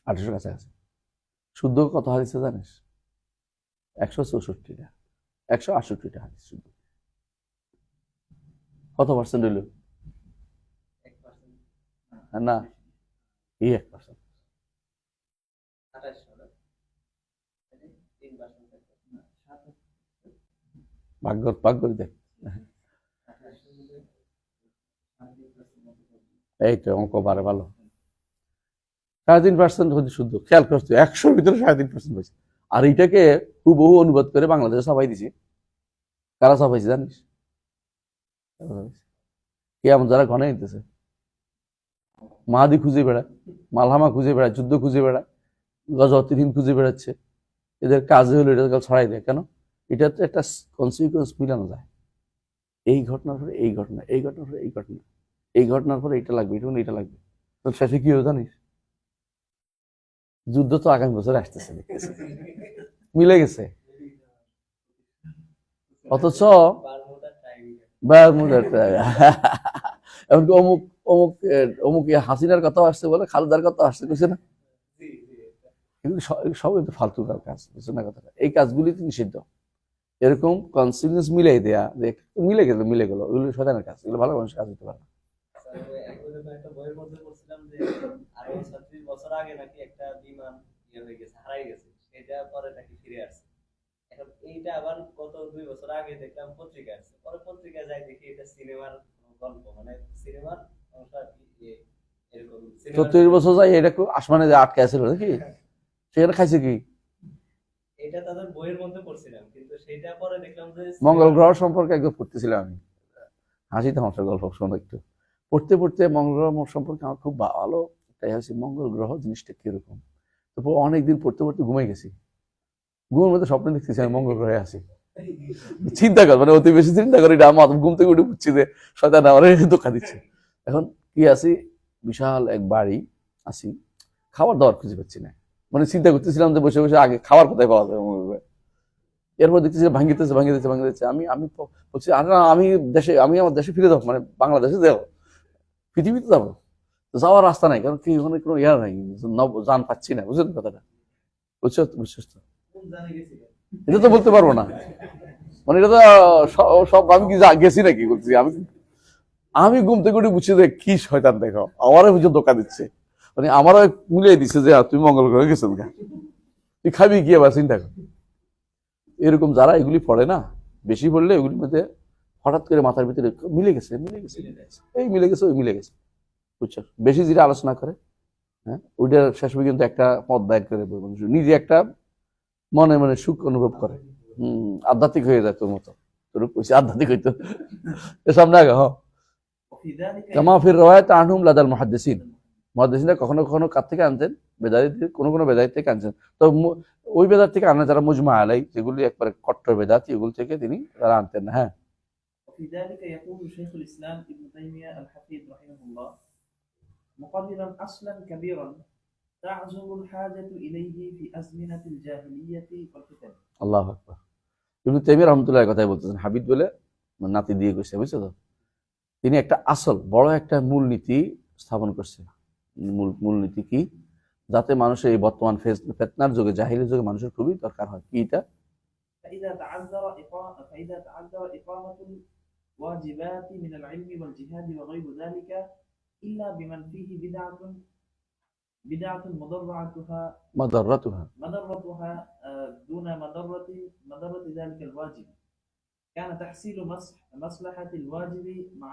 2800 কাছাকাছি। শুদ্ধ কত হাদিসে জানিস? 164টা, 168টা হাদিস শুদ্ধ। কত পার্সেন্ট হইল? 1% না, এই 1%। 28 হলো 3% ভাগ করে দেখ, এই তো অঙ্ক পারে ভালো। 3.5% হচ্ছে শুদ্ধ। খেয়াল করছো, 100-র ভিতরে 3.5% হয়েছে। আর এইটাকে হুবহু অনুবাদ করে বাংলাদেশে ছাপাই দিছি। কারা ছাপাইছে জানিস? কেমন যারা ঘনে নিতেছে, মাহাদি খুঁজে বেড়ায়, মালহামা খুঁজে বেড়ায়, যুদ্ধ খুঁজে বেড়ায়, গজওয়াতিহীন খুঁজে বেড়াচ্ছে। এদের কাজে হলো এটা ছড়াই দেয়। কেন? এটা তো একটা কনসিকুয়েন্স মিলানো যায়। এই ঘটনার পরে এই ঘটনা, এই ঘটনার পরে এই ঘটনা, এই ঘটনার পরে এইটা লাগবে, এটা লাগবে। তো শেষে কি হবে জানিস? যুদ্ধ তো আগামী বছর আসতেছে, দেখতেছে মিলে গেছে। অথচ এমনকি অমুক অমুক অমুক হাসিনার কথা আসছে বলে খালেদার কথা আসছে, বুঝছে না? এগুলো সব একটু ফালতু কাজ, বুঝছে না কথাটা? এই কাজগুলি নিষিদ্ধ। এরকম কনসিকুয়েন্স মিলাই দেয়া, যে মিলে গেল, এগুলো শয়তানের কাজ, এগুলো ভালো মানুষের কাজ হতে পারে না। একটা বইয়ের মধ্যে পড়ছিলাম যে আরো 36 বছর আগে নাকি একটা বিমান হয়ে গেছে, হারাই গেছে, সেটা পরে নাকি ফিরে আসছে। এখন এইটা আবার কত 2 বছর আগে দেখলাম পত্রিকা আসছে, পরে পত্রিকা যাই দেখি এটা সিনেমার গল্প, মানে সিনেমার অংশ আর কি, এরকম 34 বছর যায় এটা আসমানে যে আটকে আছিল নাকি, সেখানে খাইছে কি? এটা তাদের বইয়ের মধ্যে পড়ছিলাম, কিন্তু সেটা পরে দেখলাম যে মঙ্গল গ্রহ সম্পর্কে একদম পড়তেছিলাম আমি, হাসি তামাশার গল্প শোনো একটু। পড়তে পড়তে মঙ্গল গ্রহ সম্পর্কে আমার খুব ভালো তাই হচ্ছে মঙ্গল গ্রহ জিনিসটা কিরকম। তারপর অনেকদিন পড়তে পড়তে ঘুমাই গেছি, ঘুমের মধ্যে স্বপ্ন দেখতেছি আমি মঙ্গল গ্রহে আছি। চিন্তা কর, মানে অতি বেশি চিন্তা করি না, আমার ঘুম থেকে উঠে বুঝছি যে শয়তান আমার ধোঁকা দিচ্ছে। এখন কি আছি, বিশাল এক বাড়ি আছি, খাবার দাবার খুঁজে পাচ্ছি না, মানে চিন্তা করতেছিলাম যে বসে বসে আগে খাবার কোথায় পাওয়া যাবে মঙ্গল গ্রহে। এরপর দেখতেছি ভাঙিতেছে। আমি বলছি আর না, আমি আমার দেশে ফিরে যাবো, মানে বাংলাদেশে যাবো, পৃথিবীতে যাবো, যাওয়ার রাস্তা নাই, কারণ কি ওখানে কোনো ইয়ার নাই, জান পাচ্ছি না, বুঝলেন কথাটা? বুঝছো তো? এটা তো বলতে পারবো না, মানে এটা তো সব আমি কি গেছি নাকি বলছি আমি ঘুম থেকে উঠে বুঝছি যে কি শয়তান দেখো, আমারও বুঝে ধোকা দিচ্ছে, মানে আমারও মিলিয়ে দিচ্ছে যে তুমি মঙ্গল গ্রহে গেছো, তুই খাবি কি আবার, চিন্তা কর। এরকম যারা এগুলি পড়ে না, বেশি পড়লে এগুলির মধ্যে হঠাৎ করে মাথার ভিতরে মিলে গেছে, এই মিলে গেছে, ওই মিলে গেছে, বুঝছো? বেশি যেটা আলোচনা করে, হ্যাঁ, ওইটার শেষ পর্যন্ত একটা পথ বাইর করে নিজে একটা মনে মনে সুখ অনুভব করে, আধ্যাত্মিক হয়ে যায় তোর মতো, তোর আধ্যাত্মিক হইতো সামনে আগে। হ্যাঁ, কামা ফির রওয়ায়াত আনহুম লাদাল মুহাদ্দিসিন, মুহাদ্দিসিনরা কখনো কখনো কার থেকে আনতেন? বেদায়ী, কোনো বেদায়ী থেকে আনছেন। তো ওই বেদাত থেকে আনেন যারা মুজমা আলাই, যেগুলি একবারে কট্টর বেদাত, এগুলো থেকে তিনি তারা আনতেন না। হ্যাঁ, وفي ذلك يقول شيخ الإسلام ابن تيمية الحفيد رحمه الله مقررا أصلا كبيرا تعزم الحاجة إليه في أزمنة الجاهلية والفتن. আল্লাহু আকবার। ইবনে তাইমিয়া রাহমাতুল্লাহ কথাই বলতেছেন, হাবিব বলে নাতি দিয়ে গেছে, বুঝছো তো? তিনি একটা আসল বড় একটা মূলনীতি স্থাপন করছেন। মূলনীতি কি? যাতে মানুষের এই বর্তমান ফেতনার যুগে, জাহিলি যুগে মানুষের খুবই দরকার হয়। কি এটা? فإذا تعذر إقامة الواجبات من العلم والجهاد وغير ذلك إلا بمن فيه بدعة মাদাররাতুহা, مضرتها دون مضرة ذلك الواجب كان تحصيل مصلحة الواجب مع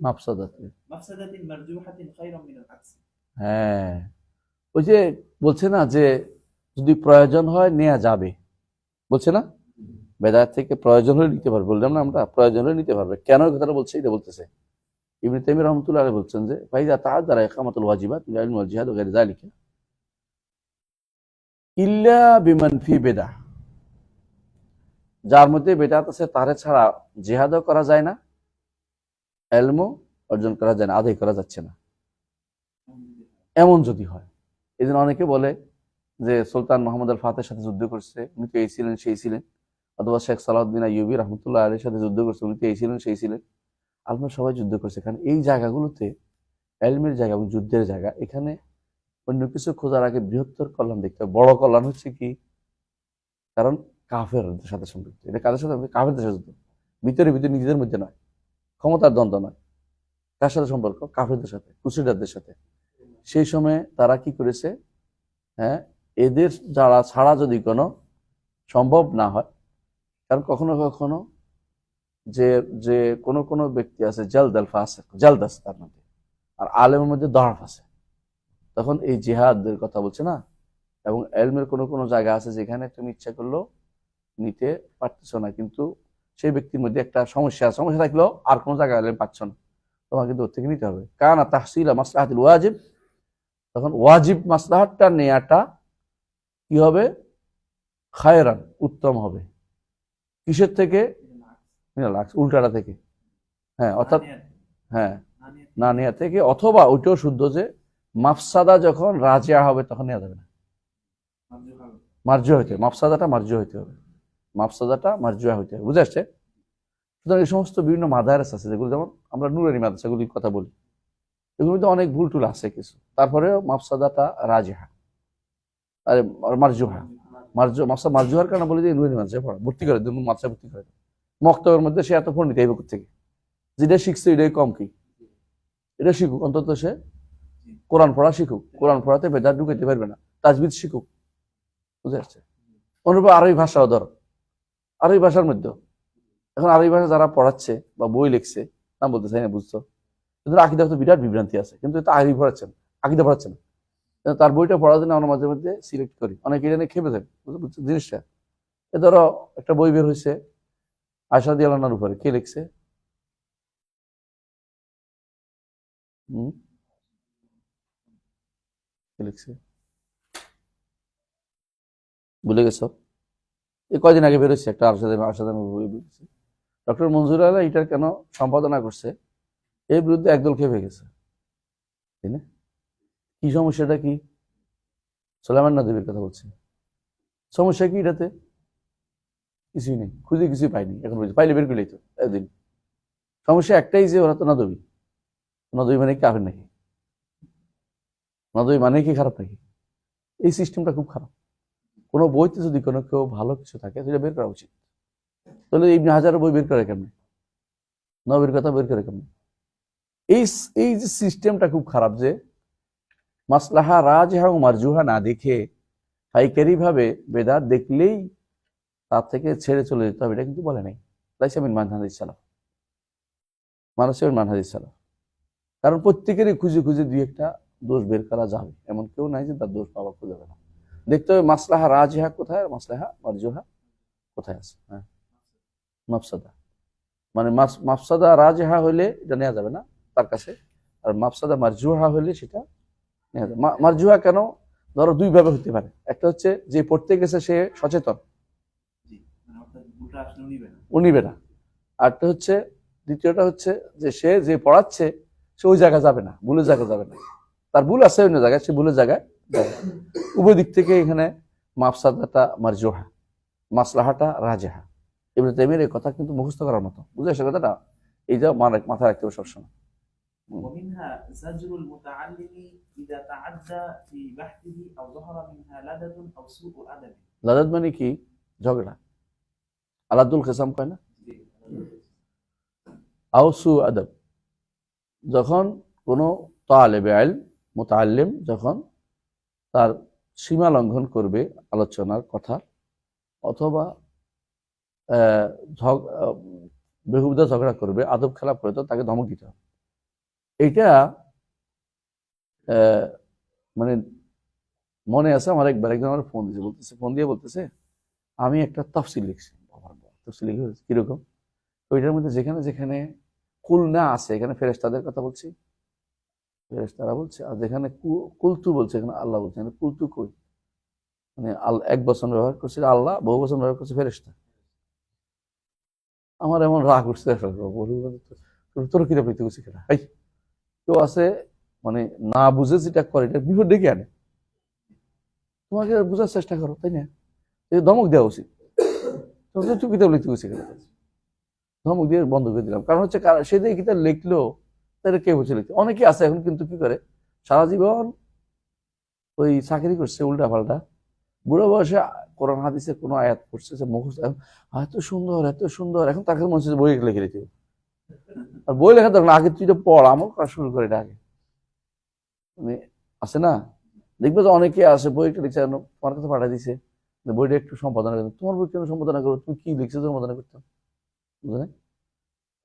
মাফসাদাতে। مفسدة مرجوحة خيرا من العكس. হ্যাঁ, ওই যে বলছে না যে যদি প্রয়োজন হয় নেওয়া যাবে, বলছে না বেদাত থেকে প্রয়োজন হলে নিতে পারবে, বললাম না আমরা প্রয়োজন হলে নিতে পারবে। কেন এই কথাটা বলছে? এটা বলতেছে ইবনে তাইমিয়া রাহমাতুল্লাহ আলাইহি বলছেন যে ফাইদা তাআদ্দারা ইকামাতুল ওয়াজিবাত মিনাল ইলমি ওয়াল জিহাদ ওয়া গায়রি যালিকা ইল্লা বিমান ফি বিদআহ, যার মধ্যে বেদাত আছে তারে ছাড়া জিহাদও করা যায় না, ইলমও অর্জন করা যায় না, আদায় করা যাচ্ছে না, এমন যদি হয়। এই জন্য অনেকে বলে যে সুলতান মোহাম্মদ আল ফাতেহের সাথে যুদ্ধ করছে, উনি তো এই ছিলেন সেই ছিলেন, অথবা শেখ সালাউদ্দিন আইয়ুবী রহমতুল্লাহ আলাইহির সাথে যুদ্ধ করছে, উনি তো এই ছিলেন সেই ছিলেন। আমরা সবাই যুদ্ধ করছে, কারণ এই জায়গাগুলোতে এলমের জায়গা এবং যুদ্ধের জায়গা, এখানে অন্য কিছু খোঁজার আগে বৃহত্তর কল্যাণ দেখতে হবে। বড় কল্যাণ হচ্ছে কি? কারণ কাফেরদের সাথে সম্পৃক্ত, এটা কাদের সাথে? কাফেরদের সাথে যুদ্ধ, ভিতরে ভিতরে নিজেদের মধ্যে নয়, ক্ষমতার দ্বন্দ্ব নয়। কার সাথে সম্পর্ক? কাফেরদের সাথে, ক্রুসেডারদের সাথে। সেই সময় তারা কি করেছে? হ্যাঁ, এদের যারা ছাড়া যদি কোনো সম্ভব না হয়, কারণ কখনো কখনো যে যে কোনো কোনো ব্যক্তি আছে জালদ আছে তার মধ্যে, আর আলেমের মধ্যে দরফ আছে, তখন এই জিহাদের কথা বলছে না। এবং এলমের কোনো কোনো জায়গা আছে যেখানে তুমি ইচ্ছা করলেও নিতে পারতেছ না, কিন্তু সেই ব্যক্তির মধ্যে একটা সমস্যা থাকলেও আর কোনো জায়গায় এলম পাচ্ছ না, তোমার কিন্তু ওর থেকে নিতে হবে। কানা তাহসিলা মাসলাহাতুল ওয়াজিব, তখন ওয়াজিব মাসলাহাতটা নেয়াটা কি হবে? খায়রান, উত্তম হবে। কিসের থেকে? উল্টাটা থেকে। হ্যাঁ, অর্থাৎ হ্যাঁ না নেয়া থেকে, অথবা ওইটাও শুদ্ধ যে মাফসাদা যখন রাজিয়া হবে তখন নেওয়া যাবে না, মার্জুয়া হইতে হবে, মাফসাদাটা মার্জুয়া হইতে হবে, মাফসাদাটা মার্জুয়া হইতে হবে। বুঝে আসছে? সুতরাং এই সমস্ত বিভিন্ন মাদারেস আছে যেগুলো, যেমন আমরা নুরানি মাদ্রাসাগুলির কথা বলি, এগুলোর মধ্যে অনেক ভুল টুল আছে কিছু, তারপরেও মাফসাদাটা রাজিহা, আরে মার্জুহা, মার্জুহার কারণে বলি যে নুরানি মাদ্রাসায় পড়া, ভর্তি করে দেন, মাদ্রাসায় ভর্তি করে দেন। মক্তবের মধ্যে সে এত পণ্ডিত এই থেকে, যেটা শিখছে এটাই কম কি, এটা শিখুক, অন্তত সে কোরআন পড়া শিখুক, কোরআন পড়াতে বেদাত ঢুকাইতে পারবে না, তাজবিদ শিখুক। বুঝে আসছে? অনুরূপ আরবি ভাষাও ধর, আরবি ভাষার মধ্যে এখন আরবি ভাষা যারা পড়াচ্ছে বা বই লিখছে, নাম বলতে চাই না, বুঝছো, কিন্তু আকিদা তো বিরাট বিভ্রান্তি আছে, কিন্তু এটা আরবি পড়াচ্ছেন, আকিদা পড়াচ্ছে না। তার বইটা পড়ার জন্য আমরা মাঝে মধ্যে সিলেক্ট করি, অনেকে এটা নিয়ে খেপে থাকে, বুঝছো জিনিসটা। এ ধরো একটা বই বের হয়েছে আয়সা রাদিয়াল্লাহু আনহার উপরে, কে লিখছে? কে লিখছে ভুলে গেছো? এই কয়দিন আগে বেরোচ্ছে একটা আরশাদ বই বেরোচ্ছে, ডক্টর মঞ্জুর আলা এটার কেন সম্পাদনা করছে, এর বিরুদ্ধে একদল খেপে গেছে, তাই না? কি সমস্যাটা কি? সুলাইমান নদীর কথা বলছে, সমস্যা কি এটাতে? কিছুই নেই, খুঁজে কিছুই পাইনি, এখন পাইলে বের করলেই তো একদিন। সমস্যা একটাই যে ওরা তো নদী মানে কি কাফের নাকি? নদী মানে কি খারাপ নাকি? এই সিস্টেমটা খুব খারাপ। কোনো বইতে যদি কোনো কেউ ভালো কিছু থাকে সেটা বের করা উচিত। তাহলে ইবনে হাজারের বই বের করে কেমনে? নবীর কথা বের করে কেমনে? এই যে সিস্টেমটা খুব খারাপ, যে মাসলাহা রাজিহা ও মারজুহা না দেখে পাইকারি ভাবে বেদাত দেখলেই তার থেকে ছেড়ে চলে যেতে হবে, এটা কিন্তু বলে নাই। লাইসা মিন মানহাজিস সালাফ, মানহাজিস সালাফ। কারণ প্রত্যেকেরই খুঁজে খুঁজে দুই একটা দোষ বের করা যাবে, এমন কেউ নাই যে তার দোষ পাওয়া খুঁজে যাবে না। দেখতে হবে মাসলাহা রাজিহা কোথায়, মাসলাহা মারজুহা কোথায় আছে। হ্যাঁ, মাফসাদা মানে মাফসাদা রাজিহা হইলে এটা নেওয়া যাবে না তার কাছে, আর মাফসাদা মারজুহা হইলে সেটা নেওয়া যাবে। মারজুহা কেন? ধরো দুই ভাবে হতে পারে, একটা হচ্ছে যে পড়তে গেছে সে সচেতন, ও নিবে না। আরটা হচ্ছে, দ্বিতীয়টা হচ্ছে যে সে যে পড়াচ্ছে সে ওই জায়গায় যাবে না, ভুলের জায়গায় যাবে না, তার ভুল আছে অন্য জায়গায়, সে ভুলের জায়গায় যাবে। উভয় দিক থেকে এখানে মাফসাদাটা মারজুহা, মাসলাহাটা রাজিহা। ইবনে তাইমিয়ার এই কথা কিন্তু মুখস্থ করার মতো, বুঝে আসে কথাটা? এই যে মাথায় রাখতে হবে সবসময়। ومنها زجر المتعلم إذا تعدى في بحثه أو ظهر منها لدد أو سوء أدب. লাদাত মানে কি? ঝগড়া। আলাদুল খেসাম কয় না? আও সু আদব, যখন কোনো তালেবে ইলম মুতাআল্লিম যখন তার সীমা লঙ্ঘন করবে আলোচনার কথা, অথবা বেহুদা ঝগড়া করবে, আদব খেলাপ করে, তো তাকে ধমক দিতে হবে। এইটা মানে মনে আছে আমার একবার একজন আমার ফোন দিয়ে বলতেছে আমি একটা তাফসীর লিখছি। তাফসীর লিখে কিরকম? ওইটার মধ্যে যেখানে যেখানে কুল না আছে এখানে ফেরেশতাদের কথা বলছি, ফেরেশতারা বলছে, আর যেখানে কুলতু বলছে এখানে আল্লাহ বলছে। এখানে কুলতু কই? মানে এক বচন ব্যবহার করছে আল্লাহ, বহু বচন ব্যবহার করছে ফেরেশতা। আমার এমন রাগ উঠছে, তোর কিতাব লিখতে গেছি কেনা? কেউ আছে মানে না বুঝে যেটা করে এটা বিপদ ডেকে আনে। তোমাকে বোঝার চেষ্টা করো, তাই না? ধমক দেওয়া উচিত। তুই কিতাব লিখতে গেছি কেনা? ধমক দিয়ে বন্ধ করে দিলাম। কারণ হচ্ছে সে যে কিতাব লিখলো তাহলে কে বুঝে লিখতে? অনেকে আছে এখন কিন্তু কি করে, সারা জীবন ওই চাকরি করছে উল্টা পাল্টা, বুড়ো বয়সে কোরআন হাদিসের কোনো আয়াত পড়ছে, মুখস্থ, এত সুন্দর এত সুন্দর, এখন তাকে মনে হচ্ছে বই লিখে দিতে। আর বই লেখা দরকার, আগে তুই পড়, আমল করা শুরু করে এটা আগে। মানে আছে না, দেখবে যে অনেকে আসে বইটা লিখছে তোমার কাছে পাঠিয়ে দিছে, বইটা একটু সম্পাদনা করো। তোমার বই কেন সম্পাদনা করো? তুমি কি লিখছো সম্পাদনা করতাম? বুঝলে,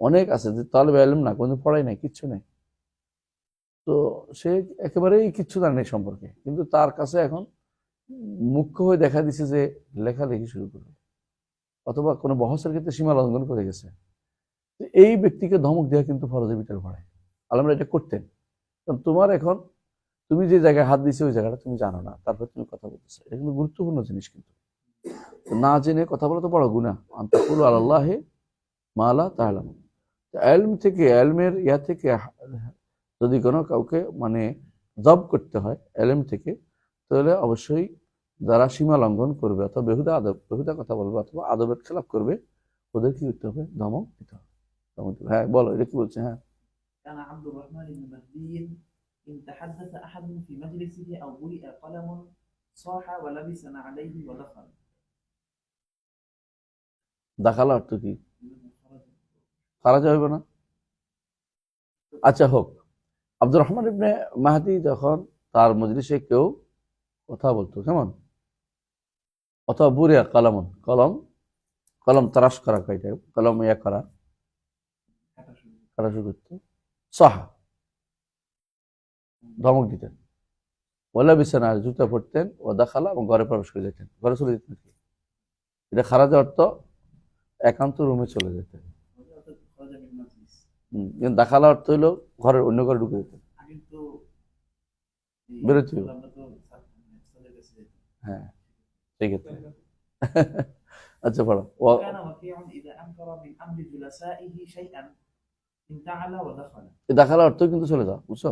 অনেক আছে যে তালেবে ইলম না, কোনদিন পড়াই নাই, কিচ্ছু নেই, তো সে একেবারেই কিচ্ছু জানে না সম্পর্কে, কিন্তু তার কাছে এখন মুখ্য হয়ে দেখা দিছে যে লেখালেখি শুরু করবে, অথবা কোনো বহসের ক্ষেত্রে সীমা লঙ্ঘন করে গেছে। এই ব্যক্তিকে ধমক দেওয়া কিন্তু ফরজের ভিতরে পড়ে। আলেমরা এটা করতেন। কারণ তোমার এখন তুমি যে জায়গায় হাত দিছো ওই জায়গাটা তুমি জানো না, তারপর তুমি কথা বলতেছো, এটা কিন্তু গুরুত্বপূর্ণ জিনিস। কিন্তু না জেনে কথা বলা তো বড় গুনাহ। আনতাকুলু আলাল্লাহি মা লা তা'লামুন। ইলম থেকে, ইলমের ইয়া থেকে যদি কোনো কাউকে মানে জব করতে হয় ইলম থেকে, তাহলে অবশ্যই যারা সীমা লঙ্ঘন করবে অথবা বেহুদা কথা বলবে অথবা আদবের খেলাপ করবে, ওদের কি করতে হবে? ধমক দিতে হবে। হ্যাঁ বলো, এটা কি বলছে? হ্যাঁ, كان عبد الرحمن بن مهدي إن تحدث أحد في مجلسه أو برئ قلم صاح ولبسنا عليه ودخل. দাখালা অর্থ কি? খারাজ হইব না? আচ্ছা হোক, আব্দুর রহমান ইবনে মাহদি যখন তার মজলিসে কেউ কথা বলতো কেমন, অথবা বুরিয়া কলমন, কলম তারাশ করা, কয়টা কলম ইয়া করা, কাটা শুরু করতো, সাহা ধমক দিতেন, ওলা বিছানা জুতা পড়তেন, ও দাখালা এবং ঘরে প্রবেশ করে যেতেন, ঘরে চলে যেতেন। এটা খারাজের অর্থ একান্ত রুমে চলে যেতেন। দাখালা অর্থ হইলো ঘরের অন্য ঘরে ঢুকে যেতেন, বেরোতে। হ্যাঁ, ঠিক আছে। আচ্ছা পড়ো। كان وكيع إذا أنكر من أمر جلسائه شيئا انتعل ودخل. দাখালা অর্থ কিন্তু চলে যাও, বুঝছো?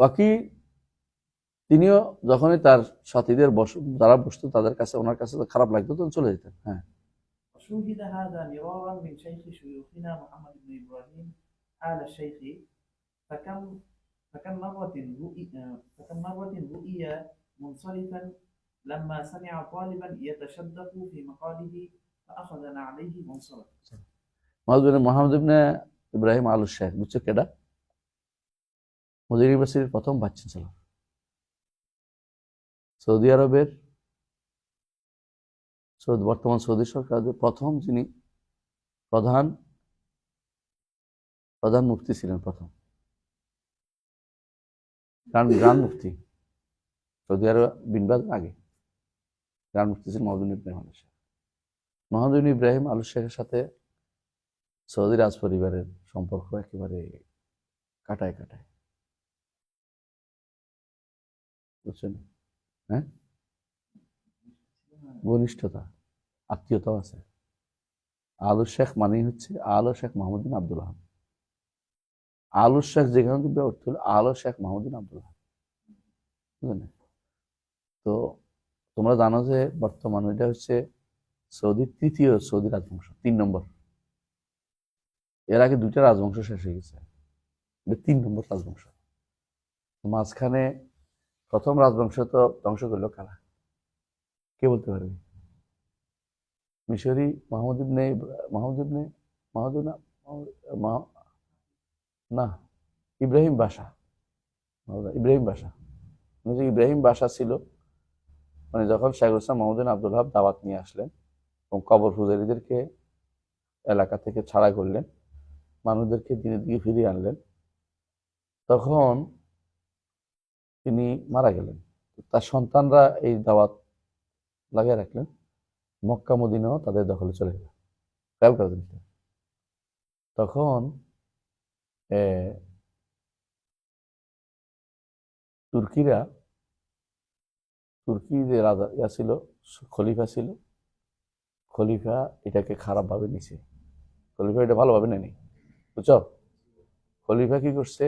বাকি তিনিও যখনই তার সাথীদের যারা বসতো তাদের কাছে, ওনার কাছে খারাপ লাগতো তখন চলে যেতেন। হ্যাঁ, وشوهد هذا مرارا من شيخ شيوخنا محمد بن إبراهيم آل الشيخ فكم مرة رؤي منصرفا لما سمع طالبا يتشدق في مقاله فأخذنا عليه منصرف. মোহাম্মদ ইবনে ইব্রাহিম আল শেখ, বুঝছো কেডা? মদিনা ইউনিভার্সিটির প্রথম ভাইস চ্যান্সেলর, সৌদি আরবের বর্তমান সৌদি সরকারের প্রথম যিনি প্রধান মুফতি ছিলেন, প্রথম গ্রান্ড মুফতি সৌদি আরব বিন বাজ আগে গ্রান্ড মুফতি ছিলেন মোহাম্মদ ইব্রাহিম আল শেখ। মোহাম্মদ ইব্রাহিম আল শেখের সাথে সৌদি রাজ পরিবারের সম্পর্ক একেবারে কাটায়, বুঝছেন? হ্যাঁ, ঘনিষ্ঠতা, আত্মীয়তাও আছে। আলু শেখ মানেই হচ্ছে আলো শেখ মাহমুদ বিন আব্দুল আহাদ। আলু শেখ যেখানে দিবে অর্থ হলো আলো শেখ মাহমুদ বিন আব্দুল আহাদ, বুঝলেন? তো তোমরা জানো যে বর্তমানে এটা হচ্ছে সৌদির তৃতীয় সৌদি রাজবংশ, 3 নম্বর। এর আগে 2টা রাজবংশ শেষ হয়ে গেছে। এটা 3 নম্বর রাজবংশ। মাঝখানে প্রথম রাজবংশ তো ধ্বংস করলো কারা? কে বলতে পারবে? মিশরি মাহমুদ ইবনে মাহমুদ ইবনে মাহমুদ না মা- না ইব্রাহিম বাশা। ইব্রাহিম বাশা, যে ইব্রাহিম বাশা ছিল, মানে যখন শেখুল ইসলাম মাহমুদ আব্দুল ওয়াহাব দাওয়াত নিয়ে আসলেন এবং কবর পূজারীদেরকে এলাকা থেকে ছাড়া করলেন, মানুষদেরকে দিনের দিকে ফিরিয়ে আনলেন, তখন তিনি মারা গেলেন। তার সন্তানরা এই দাওয়াত লাগিয়ে রাখলেন, মক্কা মদিনাও তাদের দখলে চলে গেল। খেয়াল করে জিনিসটা। তখন তুর্কিরা, তুর্কি যে রাজা ছিল, খলিফা ছিল, খলিফা এটাকে খারাপভাবে নিছে। খলিফা এটা ভালোভাবে নেয়নি, বুঝছো? খলিফা কি করছে,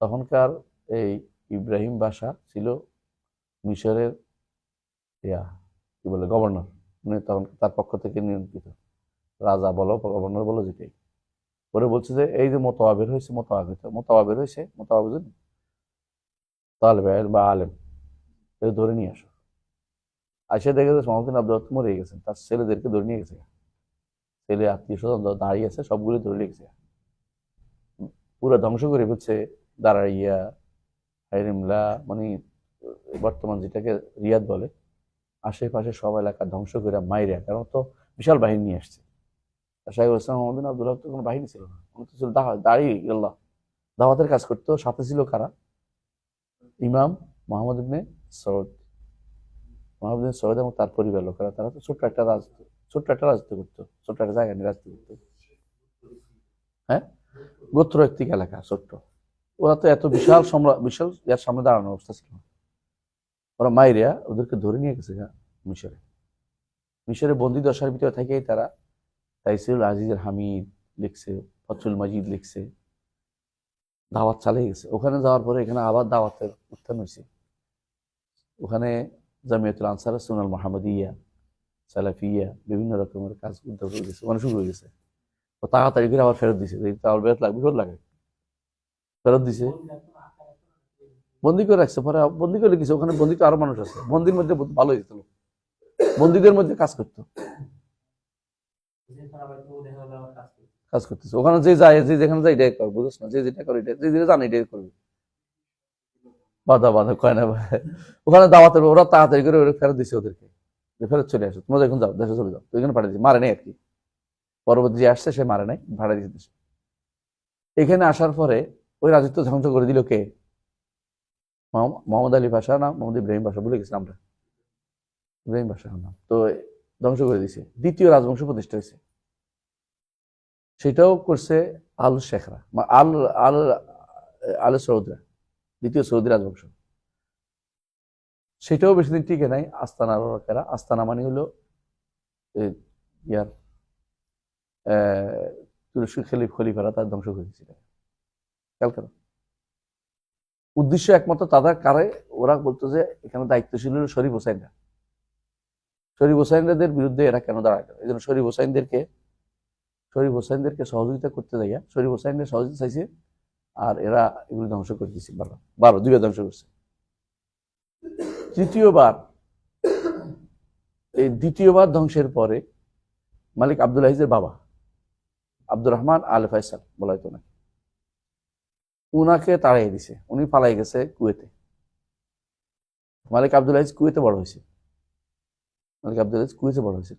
তখনকার এই ইব্রাহিম বাশা ছিল মিশরের কি বলে গভর্নর, মানে তখন তার পক্ষ থেকে নিয়ন্ত্রিত, রাজা বলো গভর্নর বলো যেটাই। পরে বলছে যে এই যে মোতাওয়া বের হয়েছে, তালেব বা আলেম, এদের ধরে নিয়ে আসো। আসে দেখে যে মাহমুদ আব্দুল ওয়াহাব মরে গেছেন, তার ছেলেদেরকে ধরে নিয়ে গেছে, ছেলে আত্মীয় স্বজন দাঁড়িয়ে আছে সবগুলো ধরে নিয়ে গেছে, পুরো ধ্বংস করে ফেলছে। দাঁড়াইয়া, হাইরিমলা, মানে বর্তমান যেটাকে রিয়াদ বলে, আশেপাশে সব এলাকা ধ্বংস করে মাইরা, কারণ তো বিশাল বাহিনী নিয়ে আসছে। শাইখুল ইসলাম মাহমুদ আব্দুল ওয়াহাব তো কোনো বাহিনী ছিল না, উনি তো ছিল দাঁড়িয়ে আল্লাহ দাওয়াতের কাজ করতো। সাথে ছিল কারা? ইমাম মোহাম্মদ ইবনে সৌদ, মোহাম্মদ ইবনে সৌদ এবং তার পরিবার লোকেরা। তারা তো ছোট্ট একটা রাজত্ব করতো, ছোট্ট একটা জায়গা নিয়ে রাজত্ব করতো। হ্যাঁ, গোত্রভিত্তিক এলাকা, ছোট্ট। ওরা তো এত বিশাল বিশাল ইয়ার সামনে দাঁড়ানোর অবস্থা ছিল না। ওরা মাইরিয়া ওদেরকে ধরে নিয়ে গেছে মিশরে। মিশরে বন্দি দশার ভিতরে থেকেই তারা তাইসিরুল আজিজের হামিদ লিখছে, ফতুল মাজিদ লিখছে, দাওয়াত চালিয়ে গেছে। ওখানে যাওয়ার পরে এখানে আবার দাওয়াতের উত্থান হয়েছে। ওখানে জামিয়াতুল আনসার সুন্নাল মুহাম্মাদিয়া, সালাফিয়া, বিভিন্ন রকমের কাজ উদ্যোগ হয়ে গেছে, মানে শুরু হয়ে গেছে। ও তাড়াতাড়ি করে আবার ফেরত দিছে, তাহলে বিপদ লাগে, ফেরত দিছে, বন্দি করে রাখছে। পরে বন্দি করে দিছে, ওখানে বন্দি তো আরো মানুষ আছে, বন্দির মধ্যে ভালো হয়েছিল, বন্দীদের মধ্যে কাজ করতো, কাজ করতেছে। ওখানে যে যায়, যে যেখানে যায় এটাই করে, বুঝছ না? যে যেটা করে যে যেটা জানে এটাই করবে, বাধা কয় না। ওখানে দাওয়াতের ওরা তাড়াতাড়ি করে ফেরত দিছে ওদেরকে, ফেরত চলে আসো, তোমরা এখন যাও, দেশে চলে যাও। তো এখানে পাঠিয়ে দিচ্ছে, মারে নাই আর কি। পরবর্তী যে আসছে সে মারে নাই, ভাড়া দিয়েছে দেশে। এখানে আসার পরে ওই রাজত্ব ধ্বংস করে দিল কে? মোহাম্মদ আলী পাশা না মোহাম্মদ ইব্রাহিম পাশা, ভুলে গেছিলাম আমরা, ইব্রাহিম পাশার নাম। তো ধ্বংস করে দিছে, দ্বিতীয় রাজবংশ প্রতিষ্ঠা হয়েছে। সেটাও করছে আল শেখরা, আল আল আল সৌদরা, দ্বিতীয় সৌদি রাজবংশ। সেটাও বেশি দিন টিকে নাই। আস্তানার লোকেরা, আস্তানা মানে হলো ইয়ার তুরস্ক খলিফারা তার ধ্বংস করে দিয়েছিল। খেয়াল করো, উদ্দেশ্য একমাত্র তাদের কারে, ওরা বলতো যে এখানে দায়িত্বশীল হলো শরীফ হোসাইনরা, শরীফ হোসাইনদের বিরুদ্ধে এরা কেন দাঁড়ায়? এই জন্য শরীফ হোসাইনদেরকে সহযোগিতা করতে যাইয়া শরীফ হোসাইনের সহযোগিতা চাইছে, আর এরা এগুলো ধ্বংস করে দিয়েছে। দুইবার ধ্বংস করছে। দ্বিতীয়বার ধ্বংসের পরে মালিক আব্দুল আজিজের বাবা আব্দুর রহমান আল ফয়সাল বলা হয়তো নাকি, উনাকে তাড়াইয়ে দিছে, উনি পালাই গেছে কুয়েতে। মালিক আব্দুল আজিজ কুয়েতে বড় হয়েছে,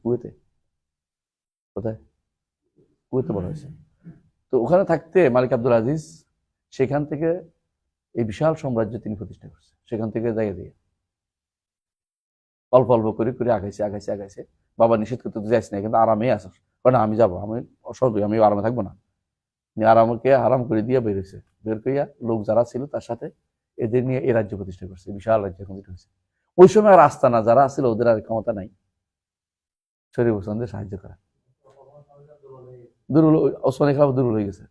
কুয়েতে। কোথায়? কুয়েতে বড় হয়েছে। তো ওখানে থাকতে মালিক আব্দুল আজিজ সেখান থেকে এই বিশাল সাম্রাজ্য তিনি প্রতিষ্ঠা করছে। সেখান থেকে জায়গা দিয়ে অল্প অল্প করে করে আগাইছে। বাবা নিষেধ করতে যাইস না, কিন্তু আরামে আসস, কারণ আমি যাবো, আমি অসহযোগী, আমি আরামে থাকবো না। আরামকে আরাম করে দিয়ে বেরোছে, বের করিয়া লোক যারা ছিল তার সাথে এদের নিয়ে এই রাজ্য প্রতিষ্ঠা করছে, বিশাল রাজ্য এখন হয়েছে। ওই সময় আর আস্তানা যারা ছিল ওদের আর ক্ষমতা নাই শরীফ হোসেনদের সাহায্য করা। দুর্বল, ওসমানী খেলাফত দুর্বল হয়ে গেছে।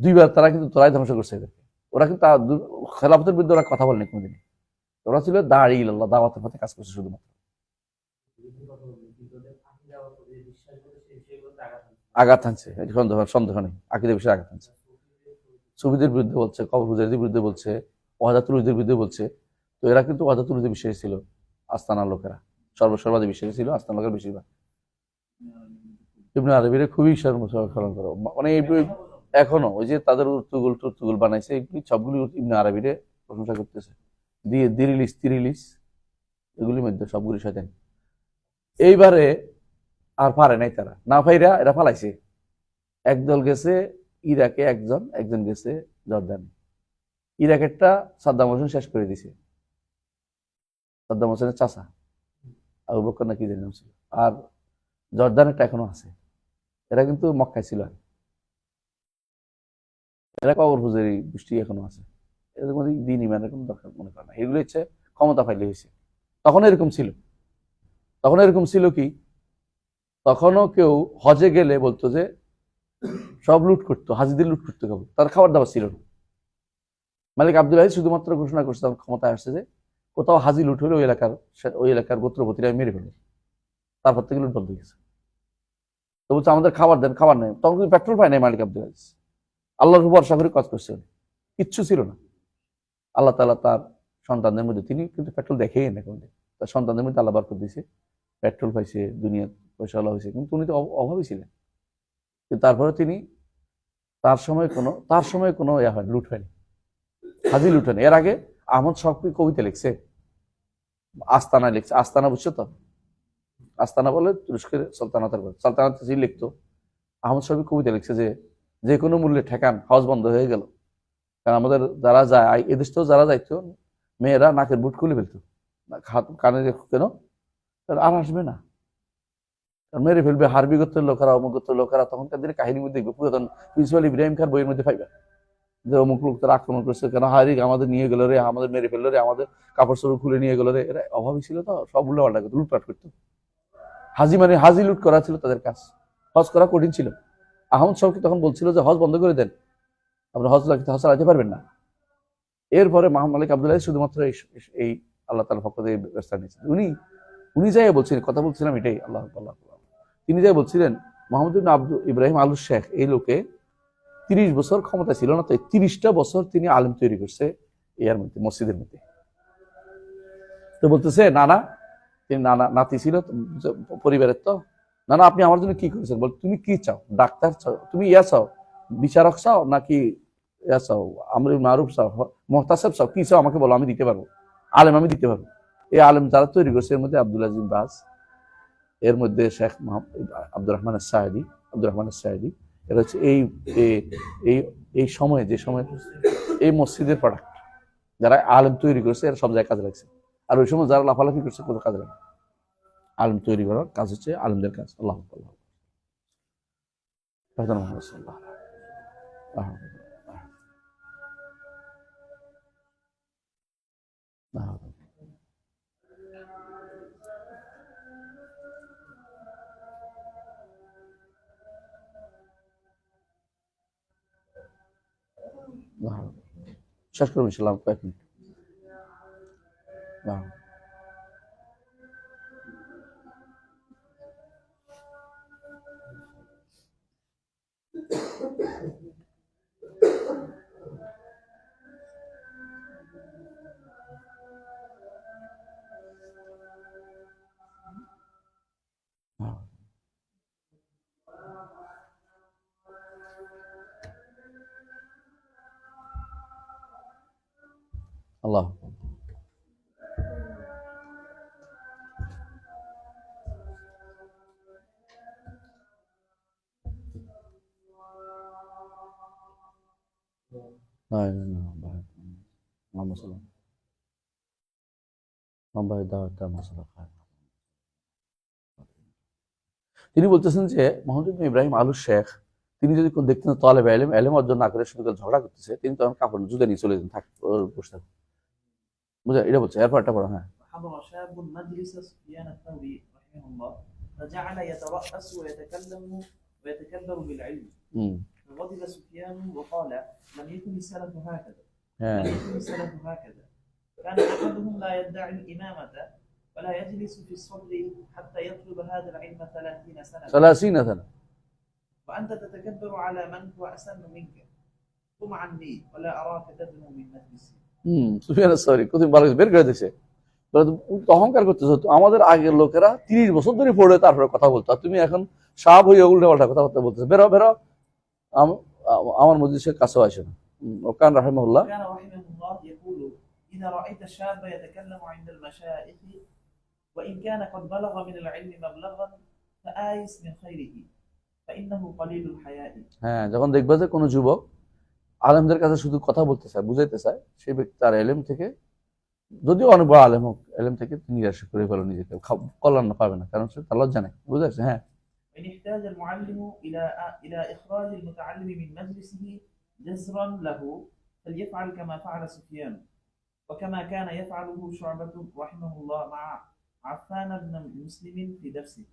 দুইবার তারা কিন্তু তোরাই ধ্বংস করছে এদেরকে। ওরা কিন্তু খেলাফতের বিরুদ্ধে ওরা কথা বলেনি কোনোদিন। ওরা ছিল দাঁড়িয়ে আল্লাহ দাওয়াতের পথে কাজ করছে শুধুমাত্র। আঘাত হানছে, সন্দেহ নেই, আকিদের বিষয়ে আঘাত হানছে। সুফিদের বিরুদ্ধে বলছে, কবর পূজারীদের বিরুদ্ধে বলছে, ওয়াহাদাতুল বিরুদ্ধে বলছে। তো এরা কিন্তু ওয়াহাদাতুল বিশ্বাসী ছিল, আস্তানার লোকেরা সর্বসর্বাদী বিশ্বাসী ছিল, আস্তানা লোকের বেশিরভাগ। ইবনে আরবির খুবই স্মরণ করো, মানে এখনো ওই যে তাদের টুর্তুগুল বানাইছে, এগুলি সবগুলি ইবনে আরবিরে প্রশংসা করতেছে, দিয়ে তিরিলিস এগুলির মধ্যে সবগুলি শয়তান। এইবারে আর পারে নাই তারা, না পাইরা এরা ফালাইছে। একদল গেছে ইরাকে, একজন গেছে জর্দানে। ইরাকেরটা সাদ্দাম হোসেন শেষ করে দিছে, সাদ্দাম হোসেনের চাচা আবু বকর না কি জানি নাম ছিল। আর জর্দানেরটা এখনো আছে। এরা কিন্তু মক্কায় ছিল আগে। এরা কবর পূজারী গোষ্ঠী এখনো আছে, এদের মধ্যে দিন ইমানের কোনো দরকার মনে করে না। এগুলো হচ্ছে ক্ষমতা পাইলে হয়েছে। তখন এরকম ছিল কি, তখনও কেউ হজে গেলে বলতো যে সব লুট করতো, হাজিদের লুট করতো, কেবল তার খাবার দাবার ছিল না। মালিক আব্দুল আজিজ শুধুমাত্র ঘোষণা করছে তখন ক্ষমতায় আসছে যে কোথাও হাজি লুট হলে ওই এলাকার গোত্রপতিরা মেরে ফেলে, তারপর থেকে লুট বন্ধ হয়ে গেছে। তো বলছে আমাদের খাবার দেন, খাবার নেই। তখন কিন্তু পেট্রোল পায় নাই মালিক আব্দুল আজিজ, আল্লাহর উপর ভরসা করে কাজ করছে, কিচ্ছু ছিল না। আল্লাহ তাআলা তার সন্তানদের মধ্যে, তিনি কিন্তু পেট্রোল দেখেই না কোনদিন, তার সন্তানদের মধ্যে আল্লাহ বরকত দিয়েছে, পেট্রোল পাইছে, দুনিয়া পয়সা আল্লাহ হয়েছে। কিন্তু উনি তো অভাবী ছিলেন। কিন্তু তারপরে তিনি তার সময় কোনো লুট হয়নি, হাজি লুট হয়নি। এর আগে আহমদ শওকী কবিতা লিখছে, আস্তানা লিখছে। আস্তানা বুঝছো তো, আস্তানা বলে তুরস্কের সালতানাত লিখতো। আহমদ শওকী কবিতা লিখছে যে কোনো মূল্যে ঠেকান, হজ বন্ধ হয়ে গেল। কারণ আমাদের যারা যায়, এদেশ তো যারা যাইতো, মেয়েরা নাকের বুট খুলে ফেলতো, কানে কেন আর আসবে না, মেরে ফেলবে। হারবি গোত্রের লোকেরা, অমুক গোত্রের লোকেরা, তখনকার দিনে কাহিনী মধ্যে দেখবে, পুরাতন প্রিন্সিপাল ইব্রাহিম খার বইয়ের মধ্যে পাইবে যে অমুক লোক তারা আক্রমণ করছে, কেন হারিক আমাদের নিয়ে গেল রে, আমাদের মেরে ফেললো রে, আমাদের কাপড় চোপড় খুলে নিয়ে গেল রে। এরা অভাবী ছিল তো, সব উল্টাপাল্টা করতো, লুটপাট করতো। হাজি লুট করা ছিল তাদের কাজ, হজ করা কঠিন ছিল। আহমদ শওকী তখন বলছিল যে হজ বন্ধ করে দেন, আপনার হজ চালাতে পারবেন না। এরপরে মালিক আব্দুল আজিজ শুধুমাত্র এই আল্লাহ তাআলার পক্ষ থেকে ব্যবস্থা নিয়েছেন। উনি যাই বলছিলেন, কথা বলছিলাম এটাই, আল্লাহ তিনি যাই বলছিলেন, মোহাম্মদ ইব্রাহিম আলু শেখ এই লোকে 30 বছর ক্ষমতা ছিল না, তো 30টা বছর তিনি আলেম তৈরি করছে এর মধ্যে, মসজিদের মধ্যে। তো বলতেছে তিনি নাতি ছিল পরিবারের, তো আপনি আমার জন্য কি করেছেন? বল তুমি কি চাও? ডাক্তার চাও? তুমি চাও বিচারক চাও, নাকি চাও আমরুল মারুফ চাও, মুহতাসিব চাও? কি চাও আমাকে বলো, আমি দিতে পারবো, আলেম আমি দিতে পারবো। এই আলেম যারা তৈরি করছে এর মধ্যে আব্দুল আজিজ বাজ, এর মধ্যে শেখ আব্দুর রহমান সাইদি। এরা হচ্ছে এই সময়ে, যে সময় এই মসজিদের প্রোডাক্ট, যারা আলেম তৈরি করছে এরা সব জায়গায় কাজে লাগছে। আর ওই সময় যারা লাফালাফি করছে কোনো কাজে লাগে। আলেম তৈরি করার কাজ হচ্ছে আলেমদের কাজ। আল্লাহ শেষ করবো ইনশাআল্লাহ কয়েক মিনিট। আল্লাহ তিনি বলতেছেন যে মোহাম্মদ ইব্রাহিম আলু শেখ তিনি যদি কোন দেখতেন তালেব এলেম অর্জন না করে শুধু ঝগড়া করতেছে, তিনি তখন কাপড় জুতা নিয়ে চলে যেতেন, থাক বসে থাক, বুঝা? এটা বলছে। এরপর একটা পড়া। হ্যাঁ, حضر شاب مجلس سفيان الثوري رحمه الله فجعل يترأس ويتكبر بالعلم فغضب سفيان وقال لم يكن السلف هكذا كان أحدهم لا يدعي الإمامة ولا يجلس في الصدر حتى يطلب هذا العلم 30 سنة ثلاثين سنة وأنت تتكبر على من هو أسن منك قم عني ولا أراك تدنو من مجلسي. সুফিয়ান সরি কোথায় ভালো বের করে দিছে। বলে, তুমি তো অহংকার করতেছো, তো আমাদের আগের লোকেরা 30 বছর ধরে পড়ে তারপরে কথা বলতো, আর তুমি এখন সাপ হয়ে উল্টে পাল্টা কথাবার্তা বলতেছো, বেরো বেরো, আমার মজলিসের কাছেও আসে না। ওকান রাহিমাহুল্লাহ كان رحمه الله يقول إذا رأيت الشاب يتكلم عند المشايخ وإن كان قد بلغ من العلم مبلغا فآيس من خيره فإنه قليل الحياء. হ্যাঁ, যখন দেখবা যে কোনো যুবক আলেমদের কাছে শুধু কথা বলতে চায়, বুঝাইতে চায়, সেই ব্যক্তি তার এলেম থেকে, যদিও অনেক বড় আলেম হোক, এলেম থেকে নিরাশ করে ফেলো নিজেকে, কল্যাণ পাবে না, কারণ সে তার লজ্জা নেই, বুঝতে পারছে? হ্যাঁ, وإن احتاج المعلم إلى إخراج المتعلم من مجلسه جزرا له فليفعل كما فعل سفيان وكما كان يفعله شعبة رحمه الله مع عفان بن مسلم في درسه.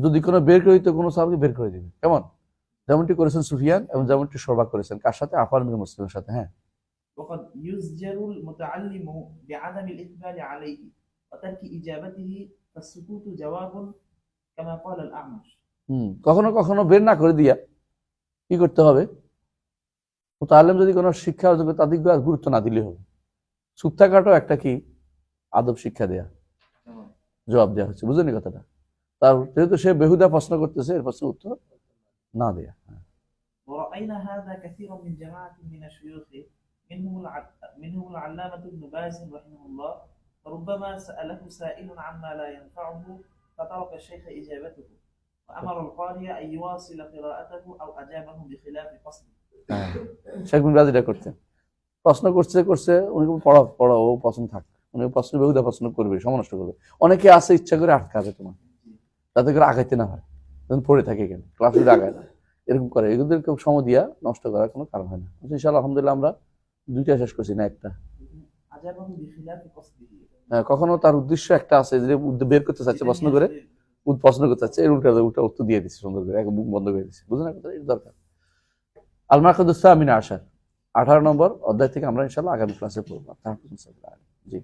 যদি কোনো বের করে দিতে, কোনো সাহাবীকে বের করে দিবে, কেমন? যেমনটি করেছেন সুফিয়ান এবং যেমনটি শোরবা করেছেন, কার সাথে? আফান বিন মুসলিমের সাথে। হ্যাঁ, وقد يزجر المتعلم بعدم الإقبال عليه وترك إجابته فالسكوت جواب كما قال الأعمش. কখনো কখনো বের না করে দিয়া কি করতে হবে? মুতাআল্লিম যদি কোনো শিক্ষা অর্জন করে তাদের গুরুত্ব না দিলে হবে। চুপ থাকাটাও একটা কি আদব শিক্ষা দেয়া, জবাব দেওয়া হচ্ছে, বুঝলেন কথাটা? তার যেহেতু সে বেহুদা প্রশ্ন করতেছে, এর প্রশ্নের উত্তর না দেয়া। ورأينا هذا كثيرا من جماعة من الشيوخ منهم العلامة ابن باز رحمه الله فربما سأله سائل عما لا ينفعه فترك الشيخ إجابته وأمر القارئ أن يواصل قراءته أو أجابه بخلاف قصده. শেখ বিন বাজ এটা করতেন, প্রশ্ন করছে উনি পড়া ও পছন্দ থাক, উনি প্রশ্ন বেহুদা প্রশ্ন করবে, সময় নষ্ট করবে। অনেকে আছে ইচ্ছা করে আটকাবে তোমার, যাতে করে আগাইতে না হয়, যখন পড়ে থাকে কেন ক্লাস যদি আগায় না, এরকম করে। এগুলোদেরকে সময় দিয়া নষ্ট করার কোনো কারণ হয় না। ইনশাআল্লাহ আলহামদুলিল্লাহ আমরা 2টা শেষ করছি, না একটা। أجابه بخلاف قصده. কখনো তার উদ্দেশ্য একটা আছে যে বের করতে চাচ্ছে, প্রশ্ন করে প্রশ্ন করতে চাচ্ছে, এর উল্টা উত্তর দিয়ে দিচ্ছে সুন্দর করে, একদম মুখ বন্ধ করে দিচ্ছে, বুঝলেন না কথা? এটা দরকার। আল মাকাদুস সামিনা আশার, 18 নম্বর অধ্যায় থেকে আমরা ইনশাআল্লাহ আগামী ক্লাসে পড়বো। জি।